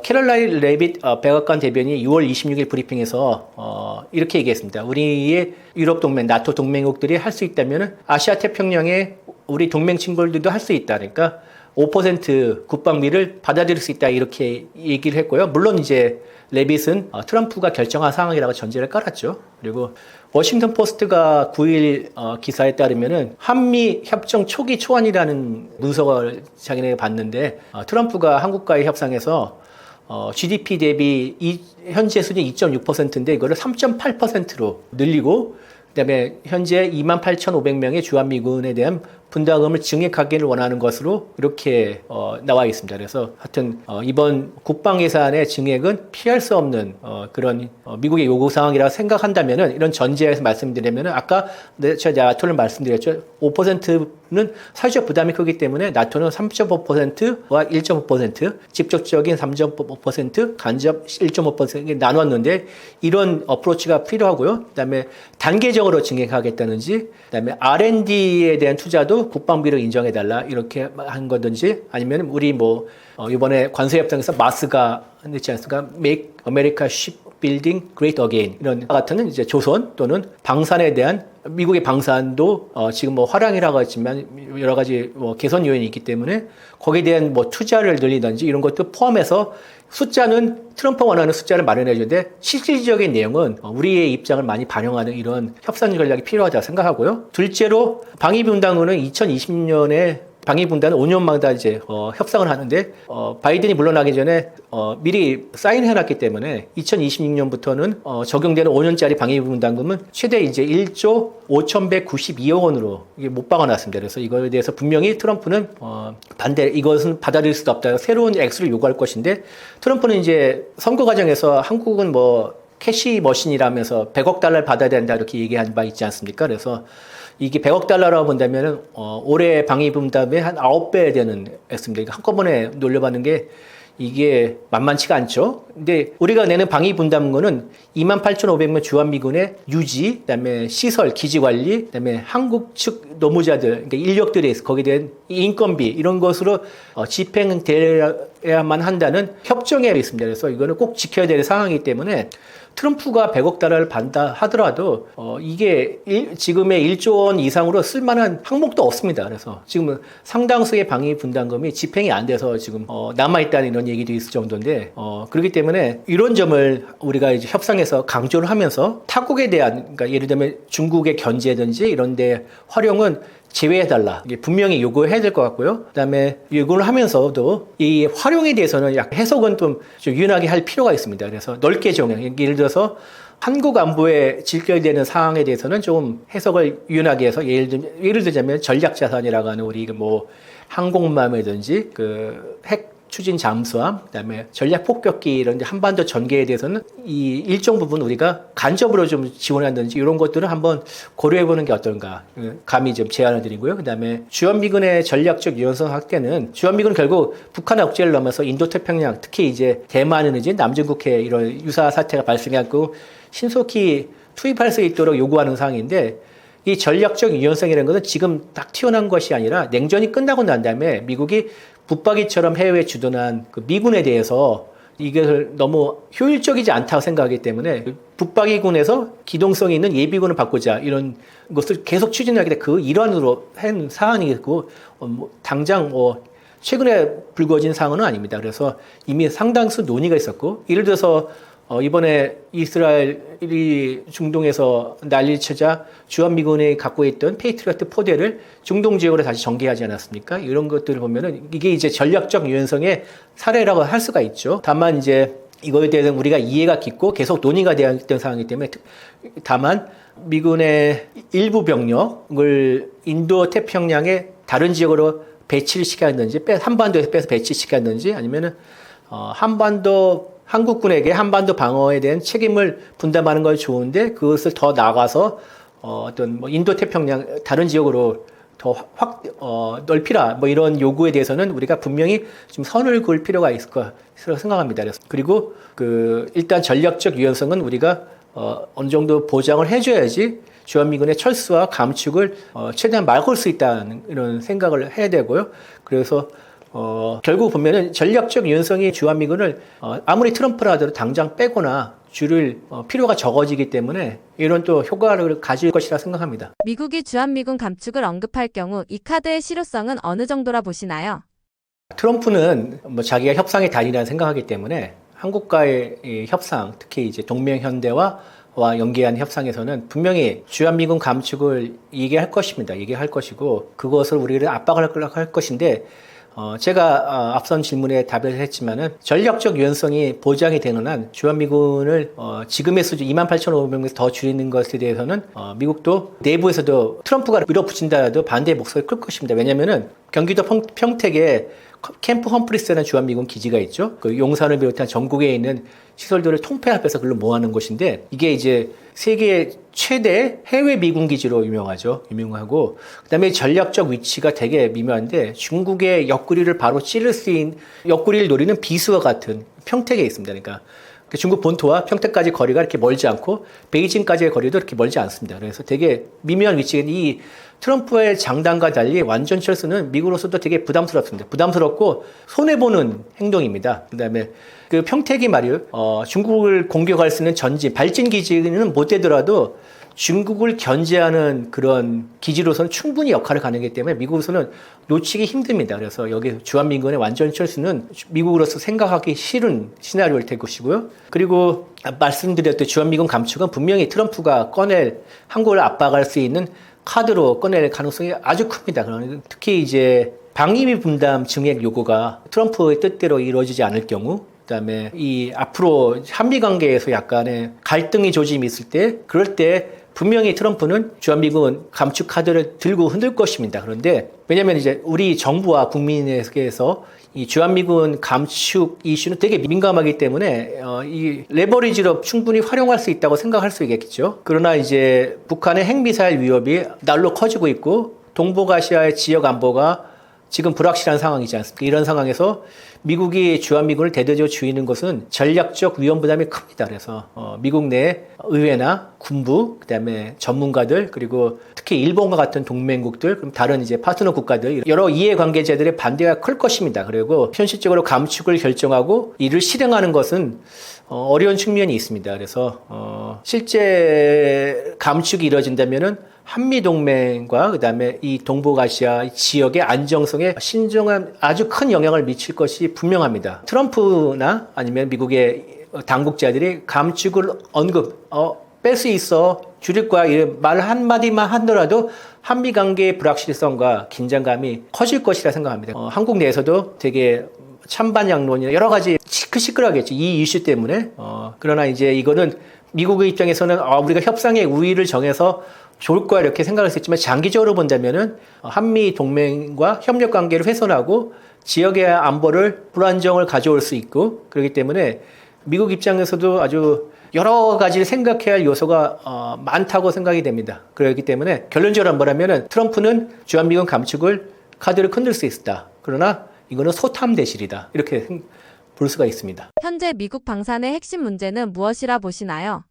캐럴라인 레빗 백악관 대변인이 6월 26일 브리핑에서 이렇게 얘기했습니다. 우리의 유럽 동맹, 나토 동맹국들이 할 수 있다면 아시아 태평양에 우리 동맹 친구들도 할 수 있다. 그러니까 5% 국방비를 받아들일 수 있다. 이렇게 얘기를 했고요. 물론 이제 레빗은 트럼프가 결정한 상황이라고 전제를 깔았죠. 그리고 워싱턴 포스트가 9일 기사에 따르면은 한미 협정 초기 초안이라는 문서를 자기네가 봤는데 트럼프가 한국과의 협상에서 GDP 대비 현재 수준이 2.6%인데 이거를 3.8%로 늘리고 그다음에 현재 28,500명의 주한미군에 대한 분담금을 증액하기를 원하는 것으로 이렇게 나와 있습니다. 그래서 하여튼 이번 국방 예산의 증액은 피할 수 없는 그런 미국의 요구 사항이라고 생각한다면은 이런 전제에서 말씀드리면은 아까 제가 나토를 말씀드렸죠. 5%는 사회적 부담이 크기 때문에 나토는 3.5%와 1.5% 직접적인 3.5% 간접 1.5% 나눴는데 이런 어프로치가 필요하고요. 그다음에 단계적으로 증액하겠다는지 그다음에 R&D에 대한 투자도 우리나라도 국방비를 인정해달라 이렇게 한 거든지 아니면 우리 뭐 이번에 관세협정에서 마스가 했지 않습니까? Make America Shipbuilding Great Again 이런 같은 이제 조선 또는 방산에 대한 미국의 방산도 지금 뭐 화랑이라고 했지만 여러 가지 뭐 개선 요인이 있기 때문에 거기에 대한 뭐 투자를 늘리든지 이런 것도 포함해서 숫자는 트럼프 원하는 숫자를 마련해 주는데 실질적인 내용은 우리의 입장을 많이 반영하는 이런 협상 전략이 필요하다고 생각하고요. 둘째로 방위분담금은 2020년에 방위분담은 5년마다 이제 협상을 하는데 바이든이 물러나기 전에 미리 사인해놨기 때문에 2026년부터는 적용되는 5년짜리 방위분담금은 최대 이제 1조 5,192억 원으로 이게 못 박아놨습니다. 그래서 이거에 대해서 분명히 트럼프는 반대, 이것은 받아들일 수도 없다. 새로운 액수를 요구할 것인데 트럼프는 이제 선거 과정에서 한국은 뭐 캐시 머신이라면서 100억 달러를 받아야 된다 이렇게 얘기한 바 있지 않습니까? 그래서 이게 100억 달러라고 본다면은 올해 방위분담의 한 9배 되는 액수입니다. 그러니까 한꺼번에 놀려받는 게 이게 만만치가 않죠. 근데 우리가 내는 방위분담금은 28,500명 주한미군의 유지, 그다음에 시설, 기지관리, 그다음에 한국 측 노무자들, 그러니까 인력들이 거기에 대한 인건비 이런 것으로 집행돼야만 한다는 협정에 있습니다. 그래서 이거는 꼭 지켜야 될 상황이기 때문에 트럼프가 100억 달러를 받다 하더라도 이게 지금의 1조 원 이상으로 쓸만한 항목도 없습니다. 그래서 지금 상당수의 방위 분담금이 집행이 안 돼서 지금 남아있다는 이런 얘기도 있을 정도인데 그렇기 때문에 이런 점을 우리가 이제 협상에서 강조를 하면서 타국에 대한 그러니까 예를 들면 중국의 견제든지 이런 데 활용은 제외해달라. 이게 분명히 요구해야 될 것 같고요. 그 다음에 요구를 하면서도 이 활용에 대해서는 약 해석은 좀 유연하게 할 필요가 있습니다. 그래서 넓게 정해. 예를 들어서 한국 안보에 직결되는 사항에 대해서는 좀 해석을 유연하게 해서 예를 들자면 전략자산이라고 하는 우리 뭐 항공모함이든지 그 핵 추진 잠수함, 그다음에 전략 폭격기 이런 데 한반도 전개에 대해서는 이 일정 부분 우리가 간접으로 좀 지원한다든지 이런 것들은 한번 고려해 보는 게 어떤가 감히 좀 제안을 드리고요. 그다음에 주한미군의 전략적 유연성 확대는 주한미군은 결국 북한 억제를 넘어서 인도태평양 특히 이제 대만이든지 남중국해 이런 유사 사태가 발생하고 신속히 투입할 수 있도록 요구하는 사항인데 이 전략적 유연성이라는 것은 지금 딱 튀어나온 것이 아니라 냉전이 끝나고 난 다음에 미국이 붙박이처럼 해외에 주둔한 그 미군에 대해서 이것을 너무 효율적이지 않다고 생각하기 때문에 붙박이군에서 기동성이 있는 예비군을 바꾸자 이런 것을 계속 추진하게 돼 그 일환으로 한 사안이고 당장 최근에 불거진 사안은 아닙니다. 그래서 이미 상당수 논의가 있었고 예를 들어서 이번에 이스라엘이 중동에서 난리를 치자 주한미군이 갖고 있던 페이트리어트 포대를 중동 지역으로 다시 전개하지 않았습니까? 이런 것들을 보면은 이게 이제 전략적 유연성의 사례라고 할 수가 있죠. 다만 이제 이거에 대해서 우리가 이해가 깊고 계속 논의가 되었던 상황이기 때문에 다만 미군의 일부 병력을 인도 태평양의 다른 지역으로 배치를 시켰는지 한반도에서 빼서 배치시켰는지 아니면은 한국군에게 한반도 방어에 대한 책임을 분담하는 건 좋은데 그것을 더 나가서 어떤 뭐 인도 태평양 다른 지역으로 더 넓히라 뭐 이런 요구에 대해서는 우리가 분명히 좀 선을 그을 필요가 있을 거라고 생각합니다. 그리고 일단 전략적 유연성은 우리가 어느 정도 보장을 해줘야지 주한미군의 철수와 감축을 최대한 막을 수 있다는 이런 생각을 해야 되고요. 그래서 결국 보면은 전략적 유연성이 주한미군을 아무리 트럼프라 하더라도 당장 빼거나 줄일 필요가 적어지기 때문에 이런 또 효과를 가질 것이라 생각합니다. 미국이 주한미군 감축을 언급할 경우 이 카드의 실효성은 어느 정도라 보시나요? 트럼프는 뭐 자기가 협상의 달인이라는 생각하기 때문에 한국과의 이 협상, 특히 이제 동맹현대와 연계한 협상에서는 분명히 주한미군 감축을 얘기할 것입니다. 얘기할 것이고 그것을 우리를 압박을 할 것인데 제가 앞선 질문에 답을 했지만은 전략적 유연성이 보장이 되는 한 주한미군을 지금의 수준 28,500명에서 더 줄이는 것에 대해서는 미국도 내부에서도 트럼프가 밀어붙인다라도 반대의 목소리를 끌 것입니다. 왜냐면은 경기도 평택에 캠프 험프리스라는 주한미군 기지가 있죠. 그 용산을 비롯한 전국에 있는 시설들을 통폐합해서 그걸로 모아놓은 곳인데 이게 이제 세계 최대 해외 미군 기지로 유명하고 그다음에 전략적 위치가 되게 미묘한데 중국의 옆구리를 바로 찌를 수 있는 옆구리를 노리는 비수와 같은 평택에 있습니다. 그러니까 중국 본토와 평택까지 거리가 이렇게 멀지 않고 베이징까지의 거리도 이렇게 멀지 않습니다. 그래서 되게 미묘한 위치에 이 트럼프의 장단과 달리 완전 철수는 미국으로서도 되게 부담스럽습니다. 부담스럽고 손해보는 행동입니다. 그다음에 그 평택이 말이요, 중국을 공격할 수 있는 전진, 발진 기지는 못 되더라도 중국을 견제하는 그런 기지로서는 충분히 역할을 가능하기 때문에 미국으로서는 놓치기 힘듭니다. 그래서 여기 주한미군의 완전 철수는 미국으로서 생각하기 싫은 시나리오일 될 것이고요. 그리고 말씀드렸던 주한미군 감축은 분명히 트럼프가 꺼낼 한국을 압박할 수 있는 카드로 꺼낼 가능성이 아주 큽니다. 특히 이제 방위비 분담 증액 요구가 트럼프의 뜻대로 이루어지지 않을 경우, 그다음에 이 앞으로 한미 관계에서 약간의 갈등이 조짐이 있을 때, 그럴 때 분명히 트럼프는 주한미군 감축 카드를 들고 흔들 것입니다. 그런데 왜냐하면 이제 우리 정부와 국민에게서 이 주한미군 감축 이슈는 되게 민감하기 때문에 이 레버리지로 충분히 활용할 수 있다고 생각할 수 있겠죠. 그러나 이제 북한의 핵미사일 위협이 날로 커지고 있고 동북아시아의 지역 안보가 지금 불확실한 상황이지 않습니까? 이런 상황에서 미국이 주한미군을 대대적으로 줄이는 것은 전략적 위험 부담이 큽니다. 그래서 미국 내 의회나 군부, 그다음에 전문가들, 그리고 특히 일본과 같은 동맹국들, 그럼 다른 이제 파트너 국가들, 여러 이해관계자들의 반대가 클 것입니다. 그리고 현실적으로 감축을 결정하고 이를 실행하는 것은 어려운 측면이 있습니다. 그래서 실제 감축이 이루어진다면은 한미동맹과 그다음에 이 동북아시아 지역의 안정성에 신중한 아주 큰 영향을 미칠 것이 분명합니다. 트럼프나 아니면 미국의 당국자들이 감축을 뺄 수 있어, 줄일 거야, 이런 말 한마디만 하더라도 한미 관계의 불확실성과 긴장감이 커질 것이라 생각합니다. 한국 내에서도 되게 찬반양론이나 여러 가지 시끌시끌하겠죠. 이 이슈 때문에. 그러나 이제 이거는 미국의 입장에서는 우리가 협상의 우위를 정해서 좋을 거야 이렇게 생각할 수 있지만 장기적으로 본다면은 한미 동맹과 협력 관계를 훼손하고 지역의 안보를 불안정을 가져올 수 있고, 그렇기 때문에 미국 입장에서도 아주 여러 가지를 생각해야 할 요소가 많다고 생각이 됩니다. 그렇기 때문에 결론적으로 말하면은 트럼프는 주한미군 감축을 카드를 흔들 수 있다. 그러나 이거는 소탐대실이다. 이렇게 볼 수가 있습니다. 현재 미국 방산의 핵심 문제는 무엇이라 보시나요?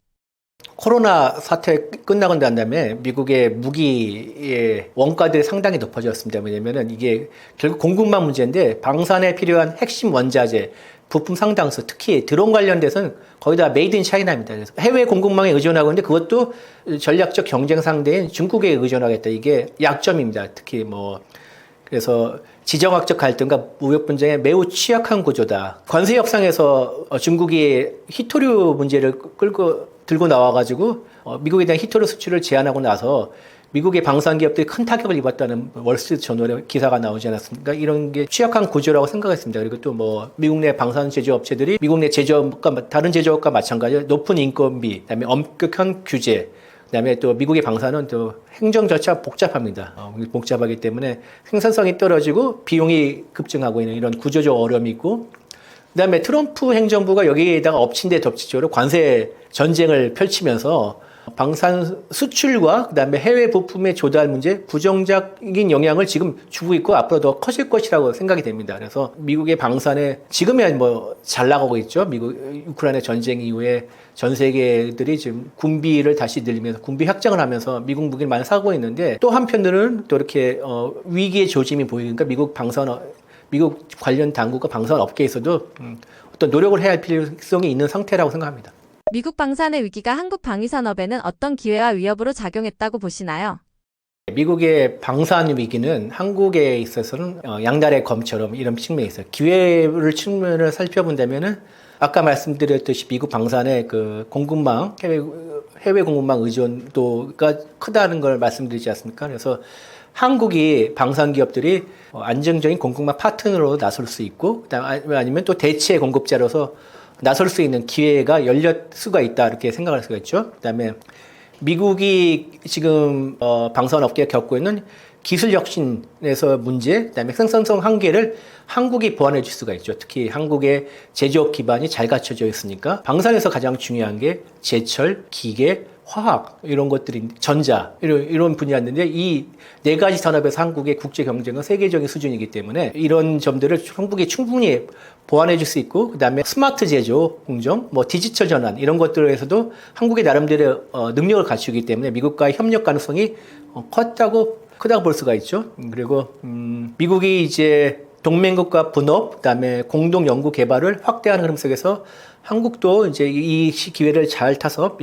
코로나 사태 끝나고 난 다음에 미국의 무기의 원가들이 상당히 높아졌습니다. 왜냐면은 이게 결국 공급망 문제인데 방산에 필요한 핵심 원자재, 부품 상당수, 특히 드론 관련돼서는 거의 다 메이드 인 차이나입니다. 그래서 해외 공급망에 의존하고 있는데 그것도 전략적 경쟁 상대인 중국에 의존하겠다. 이게 약점입니다. 특히 그래서 지정학적 갈등과 무역 분쟁에 매우 취약한 구조다. 관세 협상에서 중국이 히토류 문제를 들고 나와가지고 미국에 대한 히토류 수출을 제한하고 나서 미국의 방산 기업들이 큰 타격을 입었다는 월스트리트 저널의 기사가 나오지 않았습니까? 이런 게 취약한 구조라고 생각했습니다. 그리고 또 미국 내 방산 제조업체들이 미국 내 제조업과 다른 제조업과 마찬가지로 높은 인건비, 그다음에 엄격한 규제, 그다음에 또 미국의 방산은 또 행정 절차 복잡합니다. 복잡하기 때문에 생산성이 떨어지고 비용이 급증하고 있는 이런 구조적 어려움이 있고, 그다음에 트럼프 행정부가 여기에다가 엎친 데 덮치적으로 관세 전쟁을 펼치면서 방산 수출과 그다음에 해외 부품의 조달 문제, 부정적인 영향을 지금 주고 있고 앞으로 더 커질 것이라고 생각이 됩니다. 그래서 미국의 방산에 지금이야 잘 나가고 있죠. 미국 우크라이나 전쟁 이후에 전 세계들이 지금 군비를 다시 늘리면서 군비 확장을 하면서 미국 무기를 많이 사고 있는데, 또 한편으로는 또 이렇게 위기의 조짐이 보이니까 미국 관련 당국과 방산 업계에서도 어떤 노력을 해야 할 필요성이 있는 상태라고 생각합니다. 미국 방산의 위기가 한국 방위산업에는 어떤 기회와 위협으로 작용했다고 보시나요? 미국의 방산 위기는 한국에 있어서는 양날의 검처럼 이런 측면이 있어요. 기회를 측면을 살펴본다면은 아까 말씀드렸듯이 미국 방산의 그 공급망, 해외 공급망 의존도가 크다는 걸 말씀드리지 않습니까? 그래서 한국이 방산 기업들이 안정적인 공급망 파트너로 나설 수 있고, 아니면 또 대체 공급자로서 나설 수 있는 기회가 열릴 수가 있다, 이렇게 생각할 수가 있죠. 그다음에 미국이 지금 방산 업계가 겪고 있는 기술 혁신에서 문제, 그다음에 생산성 한계를 한국이 보완해 줄 수가 있죠. 특히 한국의 제조업 기반이 잘 갖춰져 있으니까 방산에서 가장 중요한 게 제철, 기계, 화학 이런 것들이 전자 이런 분야였는데 이 네 가지 산업에서 한국의 국제 경쟁은 세계적인 수준이기 때문에 이런 점들을 한국이 충분히 보완해 줄 수 있고 그다음에 스마트 제조 공정, 뭐 디지털 전환 이런 것들에서도 한국의 나름대로 능력을 갖추기 때문에 미국과의 협력 가능성이 크다고 볼 수가 있죠. 그리고 미국이 이제 동맹국가 분업, 그다음에 공동 연구 개발을 확대하는 흐름 속에서 한국도 이제 이 기회를 잘 타서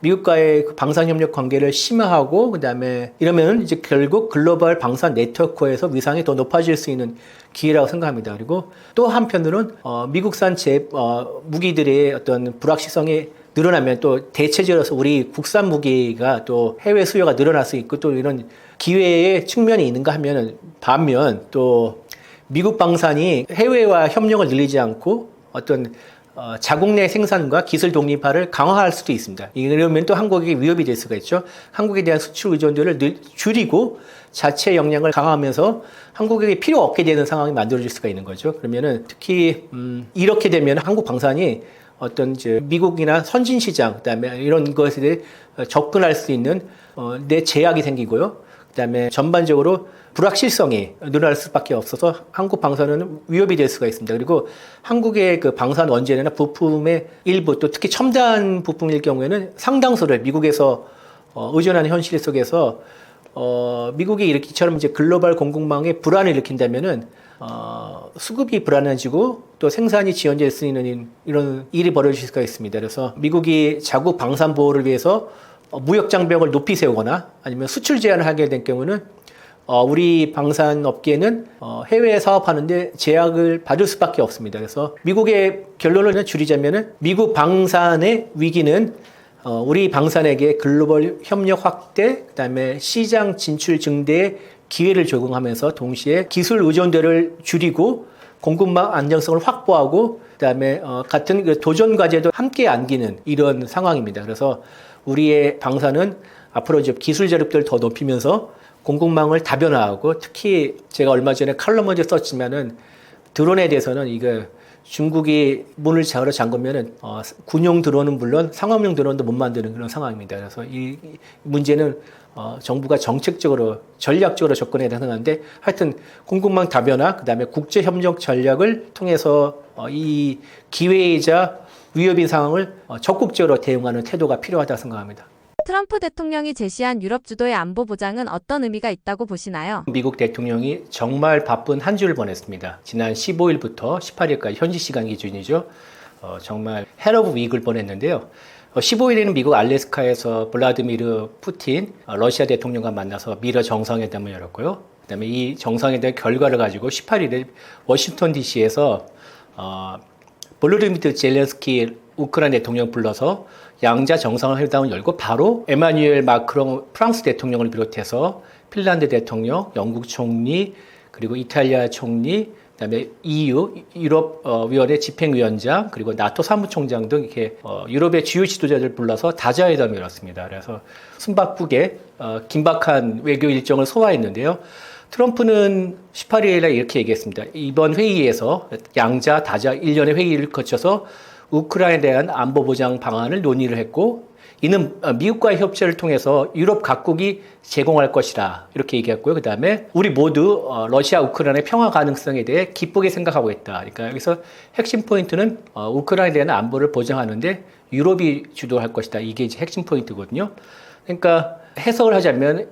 미국과의 방산 협력 관계를 심화하고 그다음에 이러면 이제 결국 글로벌 방산 네트워크에서 위상이 더 높아질 수 있는 기회라고 생각합니다. 그리고 또 한편으로는 미국산 무기들의 어떤 불확실성이 늘어나면 또 대체적으로서 우리 국산 무기가 또 해외 수요가 늘어날 수 있고 또 이런 기회의 측면이 있는가 하면은 반면 또 미국 방산이 해외와 협력을 늘리지 않고 어떤 자국 내 생산과 기술 독립화를 강화할 수도 있습니다. 이러면 또 한국에게 위협이 될 수가 있죠. 한국에 대한 수출 의존도를 줄이고 자체 역량을 강화하면서 한국에게 필요 없게 되는 상황이 만들어질 수가 있는 거죠. 그러면은 특히 이렇게 되면 한국 방산이 어떤 이제 미국이나 선진 시장 그다음에 이런 것에 대해 접근할 수 있는 내 제약이 생기고요. 그다음에 전반적으로 불확실성이 늘어날 수밖에 없어서 한국 방산은 위협이 될 수가 있습니다. 그리고 한국의 그 방산 원재료나 부품의 일부 또 특히 첨단 부품일 경우에는 상당수를 미국에서 의존하는 현실 속에서 미국이 이렇게 이처럼 이제 글로벌 공급망에 불안을 일으킨다면은 수급이 불안해지고 또 생산이 지연될 수 있는 이런 일이 벌어질 수가 있습니다. 그래서 미국이 자국 방산 보호를 위해서 무역 장벽을 높이 세우거나 아니면 수출 제한을 하게 된 경우는 우리 방산 업계는 해외에 사업하는데 제약을 받을 수밖에 없습니다. 그래서 미국의 결론을 줄이자면은 미국 방산의 위기는 우리 방산에게 글로벌 협력 확대, 그다음에 시장 진출 증대의 기회를 제공하면서 동시에 기술 의존도를 줄이고 공급망 안정성을 확보하고 그다음에 같은 도전 과제도 함께 안기는 이런 상황입니다. 그래서 우리의 방산은 앞으로 이제 기술 자립도를 더 높이면서 공급망을 다변화하고 특히 제가 얼마 전에 칼럼을 썼지만은 드론에 대해서는 이거 중국이 문을 자으러 잠그면은 군용 드론은 물론 상업용 드론도 못 만드는 그런 상황입니다. 그래서 이 문제는 정부가 정책적으로 전략적으로 접근해야 되는데 하여튼 공급망 다변화 그다음에 국제 협력 전략을 통해서 이 기회이자 위협인 상황을 적극적으로 대응하는 태도가 필요하다고 생각합니다. 트럼프 대통령이 제시한 유럽 주도의 안보 보장은 어떤 의미가 있다고 보시나요? 미국 대통령이 정말 바쁜 한 주를 보냈습니다. 지난 15일부터 18일까지 현지 시간 기준이죠. 정말 헬 오브 위크를 보냈는데요. 15일에는 미국 알래스카에서 블라디미르 푸틴 러시아 대통령과 만나서 미러 정상회담을 열었고요. 그다음에 이 정상회담 결과를 가지고 18일에 워싱턴 DC에서 볼로디미르 젤렌스키 우크라이나 대통령 불러서 양자 정상회담을 열고 바로 에마뉴엘 마크롱 프랑스 대통령을 비롯해서 핀란드 대통령, 영국 총리, 그리고 이탈리아 총리, 그다음에 EU 유럽위원회 집행위원장, 그리고 나토 사무총장 등 이렇게 유럽의 주요 지도자들 불러서 다자회담을 열었습니다. 그래서 숨바쁘게 긴박한 외교 일정을 소화했는데요. 트럼프는 18일에 이렇게 얘기했습니다. 이번 회의에서 양자 다자 일련의 회의를 거쳐서 우크라이나에 대한 안보 보장 방안을 논의를 했고 이는 미국과의 협치를 통해서 유럽 각국이 제공할 것이라 이렇게 얘기했고요. 그다음에 우리 모두 러시아 우크라이나의 평화 가능성에 대해 기쁘게 생각하고 있다. 그러니까 여기서 핵심 포인트는 우크라이나에 대한 안보를 보장하는데 유럽이 주도할 것이다. 이게 이제 핵심 포인트거든요. 그러니까 해석을 하자면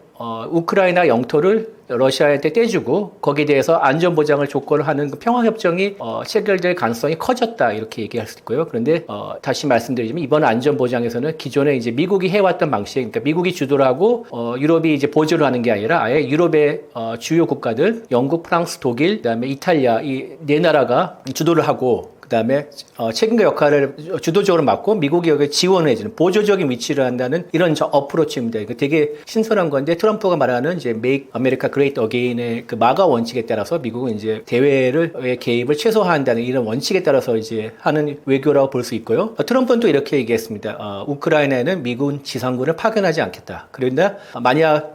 우크라이나 영토를 러시아한테 떼주고 거기에 대해서 안전보장을 조건을 하는 그 평화협정이 체결될 가능성이 커졌다 이렇게 얘기할 수 있고요. 그런데 다시 말씀드리자면 이번 안전보장에서는 기존에 이제 미국이 해왔던 방식, 그러니까 미국이 주도를 하고 유럽이 이제 보조를 하는 게 아니라 아예 유럽의 주요 국가들, 영국, 프랑스, 독일, 그다음에 이탈리아 이 네 나라가 주도를 하고 그다음에 책임과 역할을 주도적으로 맡고 미국이 여기 지원해주는 보조적인 위치를 한다는 이런 어프로치입니다. 이거 되게 신선한 건데 트럼프가 말하는 이제 Make America Great Again의 그 마가 원칙에 따라서 미국은 이제 대외의 개입을 최소화한다는 이런 원칙에 따라서 이제 하는 외교라고 볼 수 있고요. 트럼프는 또 이렇게 얘기했습니다. 우크라이나에는 미군 지상군을 파견하지 않겠다. 그런데 만약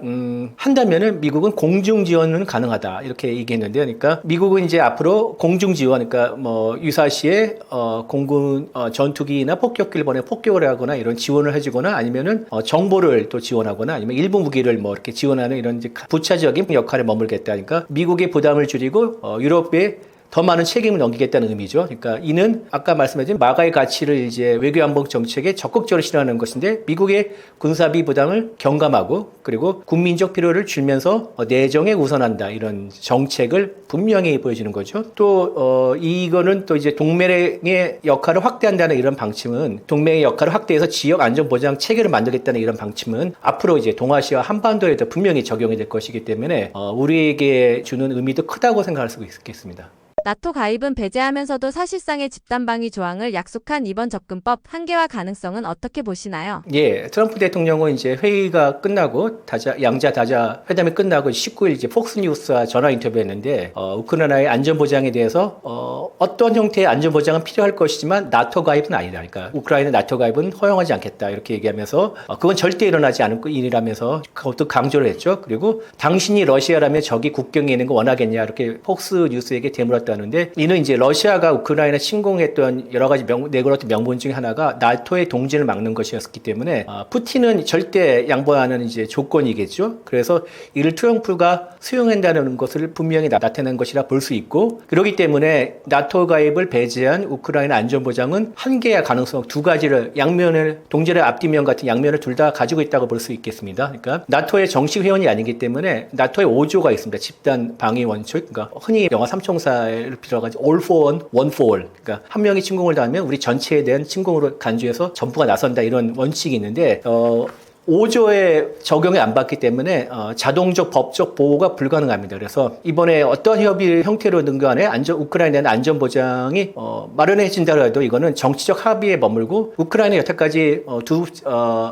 한다면은 미국은 공중 지원은 가능하다 이렇게 얘기했는데요. 그러니까 미국은 이제 앞으로 공중 지원, 그러니까 뭐 유사시 당시에 공군 전투기나 폭격기를 보내 폭격을 하거나 이런 지원을 해주거나 아니면은 정보를 또 지원하거나 아니면 일부 무기를 뭐 이렇게 지원하는 이런 이제 부차적인 역할에 머물겠다니까 미국의 부담을 줄이고 유럽에 더 많은 책임을 넘기겠다는 의미죠. 그러니까 이는 아까 말씀하신 마가의 가치를 이제 외교안보 정책에 적극적으로 실현하는 것인데 미국의 군사비 부담을 경감하고 그리고 국민적 필요를 줄면서 내정에 우선한다 이런 정책을 분명히 보여주는 거죠. 또 이거는 또 이제 동맹의 역할을 확대한다는 이런 방침은 동맹의 역할을 확대해서 지역 안전 보장 체계를 만들겠다는 이런 방침은 앞으로 이제 동아시아 한반도에도 분명히 적용이 될 것이기 때문에 우리에게 주는 의미도 크다고 생각할 수 있겠습니다. 나토 가입은 배제하면서도 사실상의 집단방위 조항을 약속한 이번 접근법 한계와 가능성은 어떻게 보시나요? 예, 트럼프 대통령은 이제 회의가 끝나고 양자 다자 회담이 끝나고 19일 이제 폭스뉴스와 전화 인터뷰했는데 우크라이나의 안전 보장에 대해서 어떤 형태의 안전 보장은 필요할 것이지만 나토 가입은 아니다. 그러니까 우크라이나 나토 가입은 허용하지 않겠다 이렇게 얘기하면서 그건 절대 일어나지 않을 일이라면서 그것도 강조를 했죠. 그리고 당신이 러시아라면 적이 국경에 있는 거 원하겠냐 이렇게 폭스뉴스에게 되물었다. 하는데 이는 이제 러시아가 우크라이나 침공했던 여러 가지 내걸었던 명분 중에 하나가 나토의 동진을 막는 것이었기 때문에 푸틴은 절대 양보하는 이제 조건이겠죠. 그래서 이를 트럼프가 수용한다는 것을 분명히 나타낸 것이라 볼 수 있고 그렇기 때문에 나토 가입을 배제한 우크라이나 안전 보장은 한계의 가능성 두 가지를 양면을 동전의 앞뒤면 같은 양면을 둘 다 가지고 있다고 볼 수 있겠습니다. 그러니까 나토의 정식 회원이 아니기 때문에 나토의 5조가 있습니다. 집단 방위 원칙. 그러니까 흔히 영화 삼총사를 빌어가지고 all for one, one for all. 그러니까 한 명이 침공을 당하면 우리 전체에 대한 침공으로 간주해서 전부가 나선다 이런 원칙이 있는데 5조의 적용이 안 받기 때문에 자동적 법적 보호가 불가능합니다. 그래서 이번에 어떤 협의 형태로든 간에 우크라이나에 대한 안전 보장이 마련해진다 해도 이거는 정치적 합의에 머물고 우크라이나 여태까지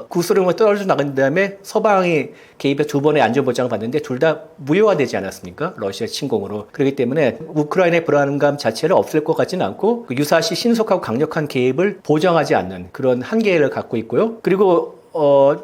구스름을 떨어져 나간 다음에 서방이 개입해 두 번의 안전 보장을 받는데 둘 다 무효화되지 않았습니까? 러시아 침공으로. 그렇기 때문에 우크라이나의 불안감 자체를 없앨 것 같지는 않고 유사시 신속하고 강력한 개입을 보장하지 않는 그런 한계를 갖고 있고요. 그리고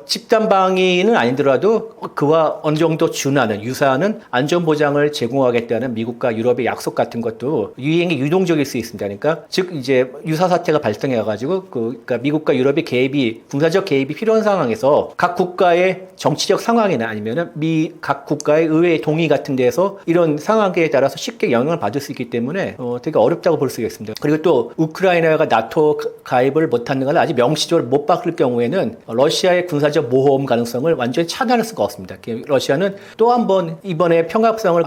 집단 방위는 아니더라도 그와 어느 정도 준하는 유사하는 안전 보장을 제공하겠다는 미국과 유럽의 약속 같은 것도 유행이 유동적일 수 있습니다. 그러니까 즉 이제 유사 사태가 발생해 가지고 그러니까 미국과 유럽의 개입이 군사적 개입이 필요한 상황에서 각 국가의 정치적 상황이나 아니면은 각 국가의 의회 동의 같은 데서 이런 상황에 따라서 쉽게 영향을 받을 수 있기 때문에 되게 어렵다고 볼 수 있습니다. 그리고 또 우크라이나가 나토 가입을 못하는 걸 아직 명시적으로 못 바꿀 경우에는 러시아의 군사적 모험 가능성을 완전히 차단할 수가 없습니다. 러시아는 또 한 번 이번에 평화협상을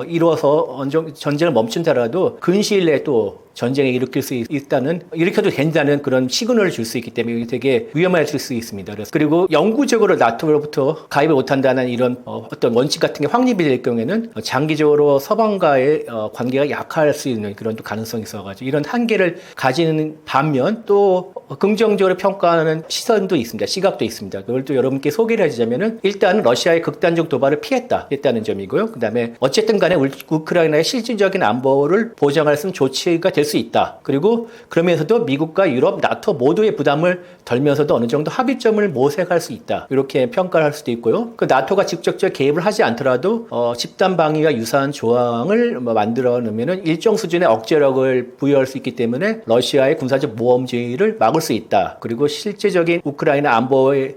이루어서 전쟁을 멈춘다라도 근시일 내에 또 전쟁에 일으켜도 된다는 그런 시그널을 줄 수 있기 때문에 되게 위험해질 수 있습니다. 그리고 영구적으로 나토로부터 가입을 못한다는 이런 어떤 원칙 같은 게 확립이 될 경우에는 장기적으로 서방과의 관계가 약할 수 있는 그런 또 가능성이 있어가지고 이런 한계를 가지는 반면 또 긍정적으로 평가하는 시선도 있습니다. 시각도 있습니다. 그걸 또 여러분께 소개를 해주자면은 일단 러시아의 극단적 도발을 피했다는 점이고요. 그다음에 어쨌든 간에 우크라이나의 실질적인 안보를 보장할 수 있는 조치가 될 수 있다. 그리고 그러면서도 미국과 유럽, 나토 모두의 부담을 덜면서도 어느 정도 합의점을 모색할 수 있다. 이렇게 평가를 할 수도 있고요. 그 나토가 직접적 개입을 하지 않더라도 집단 방위와 유사한 조항을 만들어 놓으면은 일정 수준의 억제력을 부여할 수 있기 때문에 러시아의 군사적 모험주의를 막을 수 있다. 그리고 실제적인 우크라이나 안보의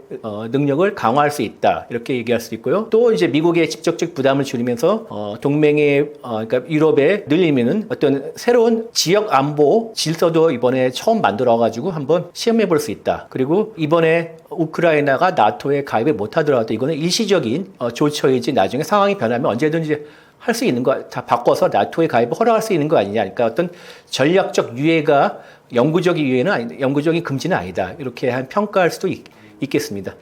능력을 강화할 수 있다. 이렇게 얘기할 수 있고요. 또 이제 미국의 직접적 부담을 줄이면서 동맹의 그러니까 유럽에 늘리면은 어떤 새로운 지역 안보 질서도 이번에 처음 만들어가지고 한번 시험해 볼 수 있다. 그리고 이번에 우크라이나가 나토에 가입을 못하더라도 이거는 일시적인 조처이지 나중에 상황이 변하면 언제든지 할 수 있는 거 다 바꿔서 나토에 가입을 허락할 수 있는 거 아니냐. 그러니까 어떤 전략적 유예가 영구적인 유예는 아니다. 영구적인 금지는 아니다. 이렇게 평가할 수도 있겠습니다.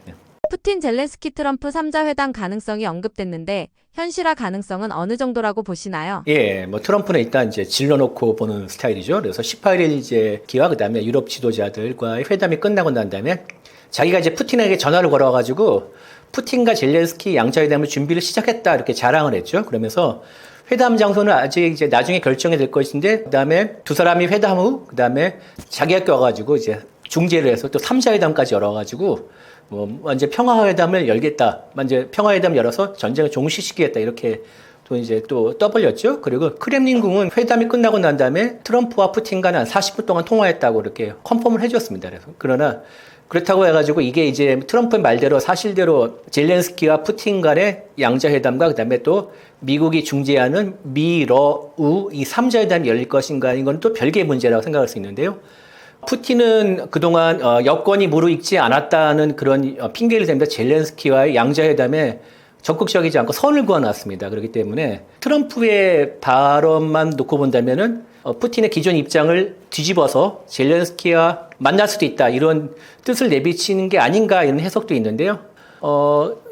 푸틴 젤렌스키 트럼프 3자 회담 가능성이 언급됐는데 현실화 가능성은 어느 정도라고 보시나요? 예, 트럼프는 일단 이제 질러놓고 보는 스타일이죠. 그래서 18일 이제 기와 그다음에 유럽 지도자들과의 회담이 끝나고 난 다음에 자기가 이제 푸틴에게 전화를 걸어가지고 푸틴과 젤렌스키 양자회담을 준비를 시작했다 이렇게 자랑을 했죠. 그러면서 회담 장소는 아직 이제 나중에 결정이 될 것인데 그다음에 두 사람이 회담 후 그다음에 자기가 껴가지고 이제 중재를 해서 또 3자 회담까지 열어가지고 완전 평화회담을 열겠다. 완전 평화회담 열어서 전쟁을 종식시키겠다. 이렇게 또 이제 또 떠벌렸죠. 그리고 크렘린궁은 회담이 끝나고 난 다음에 트럼프와 푸틴과는 한 40분 동안 통화했다고 이렇게 컨펌을 해줬습니다. 그래서 그러나 그렇다고 해가지고 이게 이제 트럼프의 말대로 사실대로 젤렌스키와 푸틴 간의 양자회담과 그다음에 또 미국이 중재하는 미러우 이 3자회담이 열릴 것인가 이건 또 별개의 문제라고 생각할 수 있는데요. 푸틴은 그동안 여건이 무르익지 않았다는 그런 핑계를 대면서 젤렌스키와의 양자회담에 적극적이지 않고 선을 그어놨습니다. 그렇기 때문에 트럼프의 발언만 놓고 본다면은 푸틴의 기존 입장을 뒤집어서 젤렌스키와 만날 수도 있다 이런 뜻을 내비치는 게 아닌가 이런 해석도 있는데요.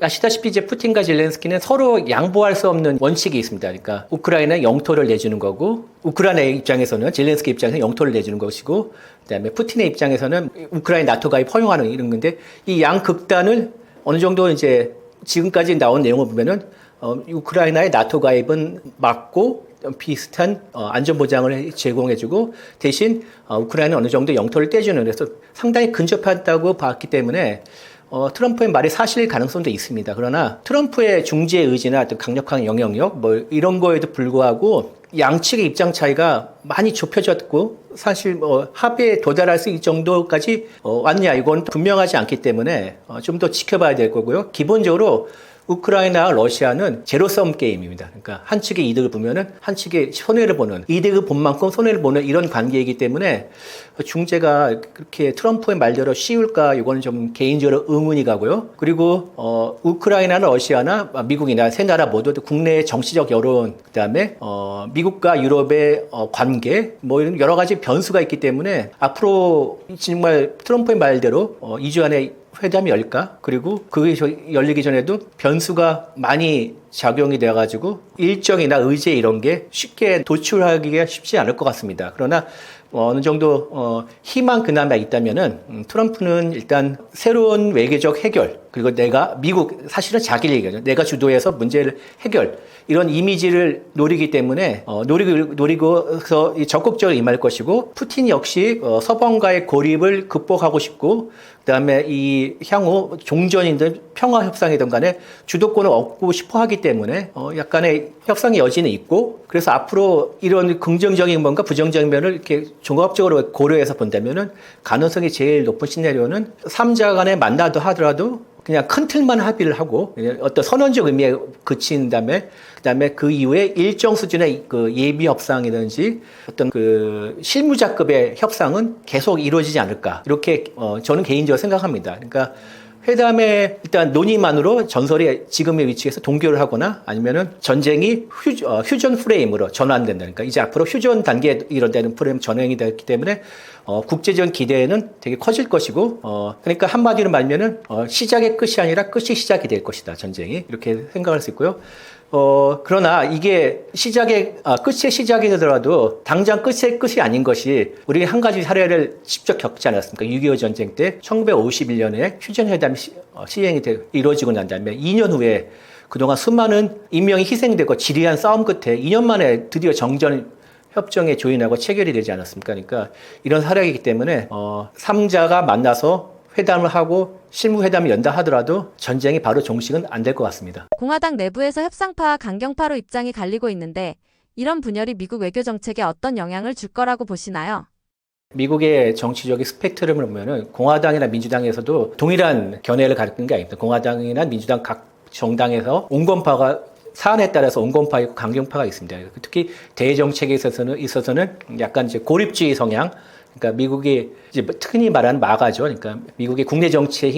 아시다시피 이제 푸틴과 젤렌스키는 서로 양보할 수 없는 원칙이 있습니다. 그러니까 우크라이나에 영토를 내주는 거고, 우크라이나의 입장에서는 젤렌스키 입장에서는 영토를 내주는 것이고, 그다음에 푸틴의 입장에서는 우크라이나 나토 가입 허용하는 이런 건데 이 양 극단을 어느 정도 이제 지금까지 나온 내용을 보면은 우크라이나의 나토 가입은 맞고 비슷한 안전 보장을 제공해주고 대신 우크라이나는 어느 정도 영토를 떼주는 그래서 상당히 근접하다고 봤기 때문에 트럼프의 말이 사실일 가능성도 있습니다. 그러나 트럼프의 중재 의지나 또 강력한 영향력 뭐 이런 거에도 불구하고 양측의 입장 차이가 많이 좁혀졌고 사실 합의에 도달할 수 있을 정도까지 왔냐 이건 분명하지 않기 때문에 좀 더 지켜봐야 될 거고요. 기본적으로 우크라이나와 러시아는 제로섬 게임입니다. 그러니까 한 측의 이득을 보면은 한 측의 손해를 보는 이득을 본 만큼 손해를 보는 이런 관계이기 때문에 중재가 그렇게 트럼프의 말대로 쉬울까 이거는 좀 개인적으로 의문이 가고요. 그리고 우크라이나나 러시아나 미국이나 세 나라 모두 국내의 정치적 여론 그다음에 미국과 유럽의 관계 뭐 이런 여러 가지 변수가 있기 때문에 앞으로 정말 트럼프의 말대로 2주 안에 회담이 열까? 그리고 그게 열리기 전에도 변수가 많이 작용이 돼가지고 일정이나 의제 이런 게 쉽게 도출하기가 쉽지 않을 것 같습니다. 그러나 어느 정도 희망 그나마 있다면은 트럼프는 일단 새로운 외교적 해결 그리고 미국 사실은 자기 얘기죠. 내가 주도해서 문제를 해결 이런 이미지를 노리기 때문에 노리고서 적극적으로 임할 것이고 푸틴 역시 서방과의 고립을 극복하고 싶고 그다음에 이 향후 종전이든 평화 협상이든 간에 주도권을 얻고 싶어 하기 때문에 약간의 협상의 여지는 있고 그래서 앞으로 이런 긍정적인 뭔가 부정적인 면을 이렇게 종합적으로 고려해서 본다면은 가능성이 제일 높은 시나리오는 3자 간에 만나도 하더라도 그냥 큰 틀만 합의를 하고 어떤 선언적 의미에 그친 다음에 그다음에 그 이후에 일정 수준의 그 예비 협상이든지 어떤 그 실무자급의 협상은 계속 이루어지지 않을까 이렇게 저는 개인적으로 생각합니다. 그러니까 회담의 일단 논의만으로 전설이 지금의 위치에서 동결을 하거나 아니면은 전쟁이 휴전 프레임으로 전환된다. 그러니까 이제 앞으로 휴전 단계에 이런다는 프레임 전환이 됐기 때문에 국제적 기대는 되게 커질 것이고 그러니까 한마디로 말하면은 시작의 끝이 아니라 끝이 시작이 될 것이다. 전쟁이 이렇게 생각할 수 있고요. 그러나 이게 끝의 시작이 되더라도 당장 끝의 끝이 아닌 것이 우리 한 가지 사례를 직접 겪지 않았습니까? 6.25 전쟁 때 1951년에 휴전회담이 이루어지고 난 다음에 2년 후에 그동안 수많은 인명이 희생되고 지리한 싸움 끝에 2년 만에 드디어 정전 협정에 조인하고 체결이 되지 않았습니까? 그러니까 이런 사례이기 때문에 3자가 만나서 회담을 하고 실무회담을 연다 하더라도 전쟁이 바로 종식은 안 될 것 같습니다. 공화당 내부에서 협상파와 강경파로 입장이 갈리고 있는데 이런 분열이 미국 외교 정책에 어떤 영향을 줄 거라고 보시나요? 미국의 정치적인 스펙트럼을 보면은 공화당이나 민주당에서도 동일한 견해를 가리키는 게 아닙니다. 공화당이나 민주당 각 정당에서 온건파가 사안에 따라서 온건파 있고 강경파가 있습니다. 특히 대정책에 있어서는 약간 이제 고립주의 성향, 그러니까 미국이 이제 흔히 말하는 마가죠. 그러니까 미국이 국내 정치에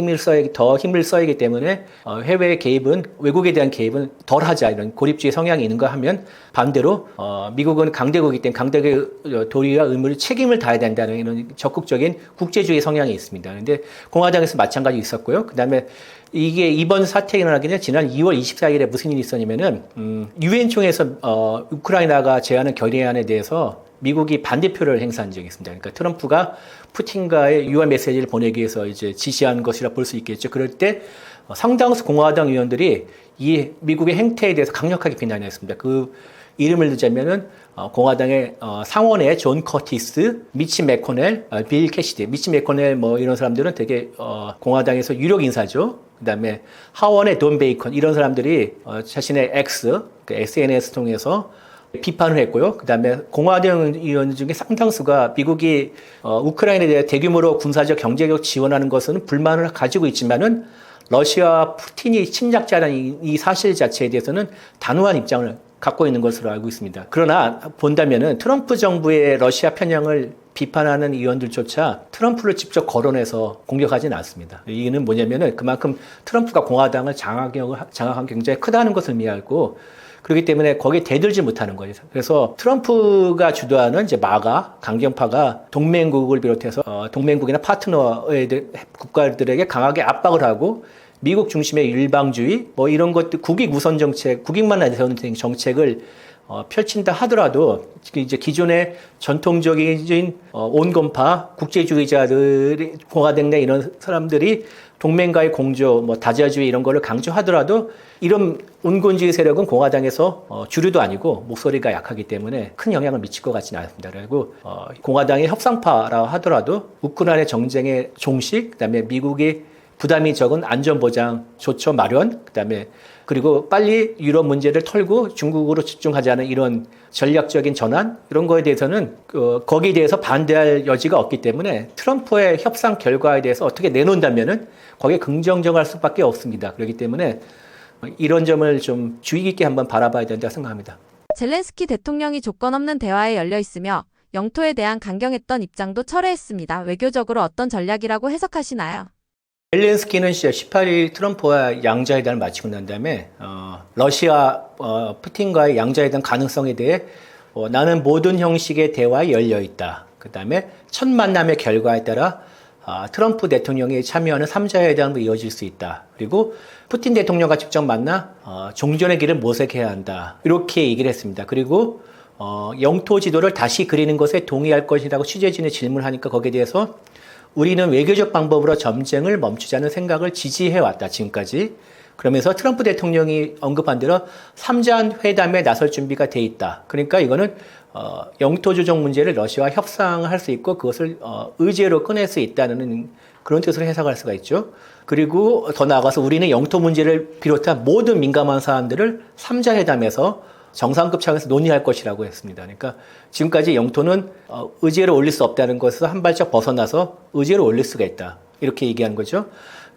더 힘을 써야기 때문에 해외 개입은 외국에 대한 개입은 덜하자 이런 고립주의 성향이 있는가 하면 반대로 미국은 강대국이기 때문에 강대국의 도리와 의무를 책임을 다해야 된다는 이런 적극적인 국제주의 성향이 있습니다. 그런데 공화당에서 마찬가지 있었고요. 그다음에 이게 이번 사태가 일어나기 전에 지난 2월 24일에 무슨 일이 있었냐면은 유엔 총회에서 우크라이나가 제안한 결의안에 대해서 미국이 반대표를 행사한 적이 있습니다. 그러니까 트럼프가 푸틴과의 유화 메시지를 보내기 위해서 이제 지시한 것이라 볼 수 있겠죠. 그럴 때 상당수 공화당 의원들이 이 미국의 행태에 대해서 강력하게 비난했습니다. 그 이름을 들자면은 공화당의 상원의 존 커티스, 미치 매코넬, 빌 캐시디. 미치 매코넬 뭐 이런 사람들은 되게 공화당에서 유력 인사죠. 그다음에 하원의 돈 베이컨 이런 사람들이 자신의 그 SNS 통해서 비판을 했고요. 그다음에 공화당 의원 중에 상당수가 미국이 우크라이나에 대해 대규모로 군사적 경제적 지원하는 것은 불만을 가지고 있지만은 러시아 푸틴이 침략자라는 이 사실 자체에 대해서는 단호한 입장을 갖고 있는 것으로 알고 있습니다. 그러나 본다면은 트럼프 정부의 러시아 편향을 비판하는 의원들조차 트럼프를 직접 거론해서 공격하지는 않습니다. 이유는 뭐냐면은 그만큼 트럼프가 공화당을 장악한 게 굉장히 크다는 것을 의미하고 그렇기 때문에 거기에 대들지 못하는 거예요. 그래서 트럼프가 주도하는 이제 마가 강경파가 동맹국을 비롯해서 동맹국이나 파트너의 국가들에게 강하게 압박을 하고 미국 중심의 일방주의 뭐 이런 것들 국익 우선 정책, 국익만 내세우는 정책을 펼친다 하더라도 이제 기존의 전통적인 온건파 국제주의자들이 공화당 내 이런 사람들이 동맹과의 공조, 뭐 다자주의 이런 거를 강조하더라도 이런 온건주의 세력은 공화당에서 주류도 아니고 목소리가 약하기 때문에 큰 영향을 미칠 것 같지는 않습니다. 그리고 공화당의 협상파라 하더라도 우크라이나 정쟁의 종식, 그다음에 미국이 부담이 적은 안전보장 조처 마련, 그다음에 그리고 빨리 유럽 문제를 털고 중국으로 집중하자는 이런 전략적인 전환 이런 거에 대해서는 거기에 대해서 반대할 여지가 없기 때문에 트럼프의 협상 결과에 대해서 어떻게 내놓는다면은 거기에 긍정적할 수밖에 없습니다. 그렇기 때문에 이런 점을 좀 주의 깊게 한번 바라봐야 된다고 생각합니다. 젤렌스키 대통령이 조건 없는 대화에 열려 있으며 영토에 대한 강경했던 입장도 철회했습니다. 외교적으로 어떤 전략이라고 해석하시나요? 젤렌스키는 18일 트럼프와 양자회담을 마치고 난 다음에 러시아 푸틴과의 양자회담 가능성에 대해 나는 모든 형식의 대화에 열려 있다. 그다음에 첫 만남의 결과에 따라 트럼프 대통령이 참여하는 3자 회담으로 이어질 수 있다. 그리고 푸틴 대통령과 직접 만나 종전의 길을 모색해야 한다. 이렇게 얘기를 했습니다. 그리고 영토 지도를 다시 그리는 것에 동의할 것이라고 취재진이 질문하니까 거기에 대해서 우리는 외교적 방법으로 전쟁을 멈추자는 생각을 지지해왔다, 지금까지. 그러면서 트럼프 대통령이 언급한 대로 3자 회담에 나설 준비가 돼 있다. 그러니까 이거는 영토 조정 문제를 러시아와 협상을 할 수 있고 그것을 의제로 꺼낼 수 있다는 그런 뜻으로 해석할 수가 있죠. 그리고 더 나아가서 우리는 영토 문제를 비롯한 모든 민감한 사안들을 3자 회담에서 정상급 차원에서 논의할 것이라고 했습니다. 그러니까 지금까지 영토는 의제로 올릴 수 없다는 것에서 한 발짝 벗어나서 의제로 올릴 수가 있다. 이렇게 얘기한 거죠.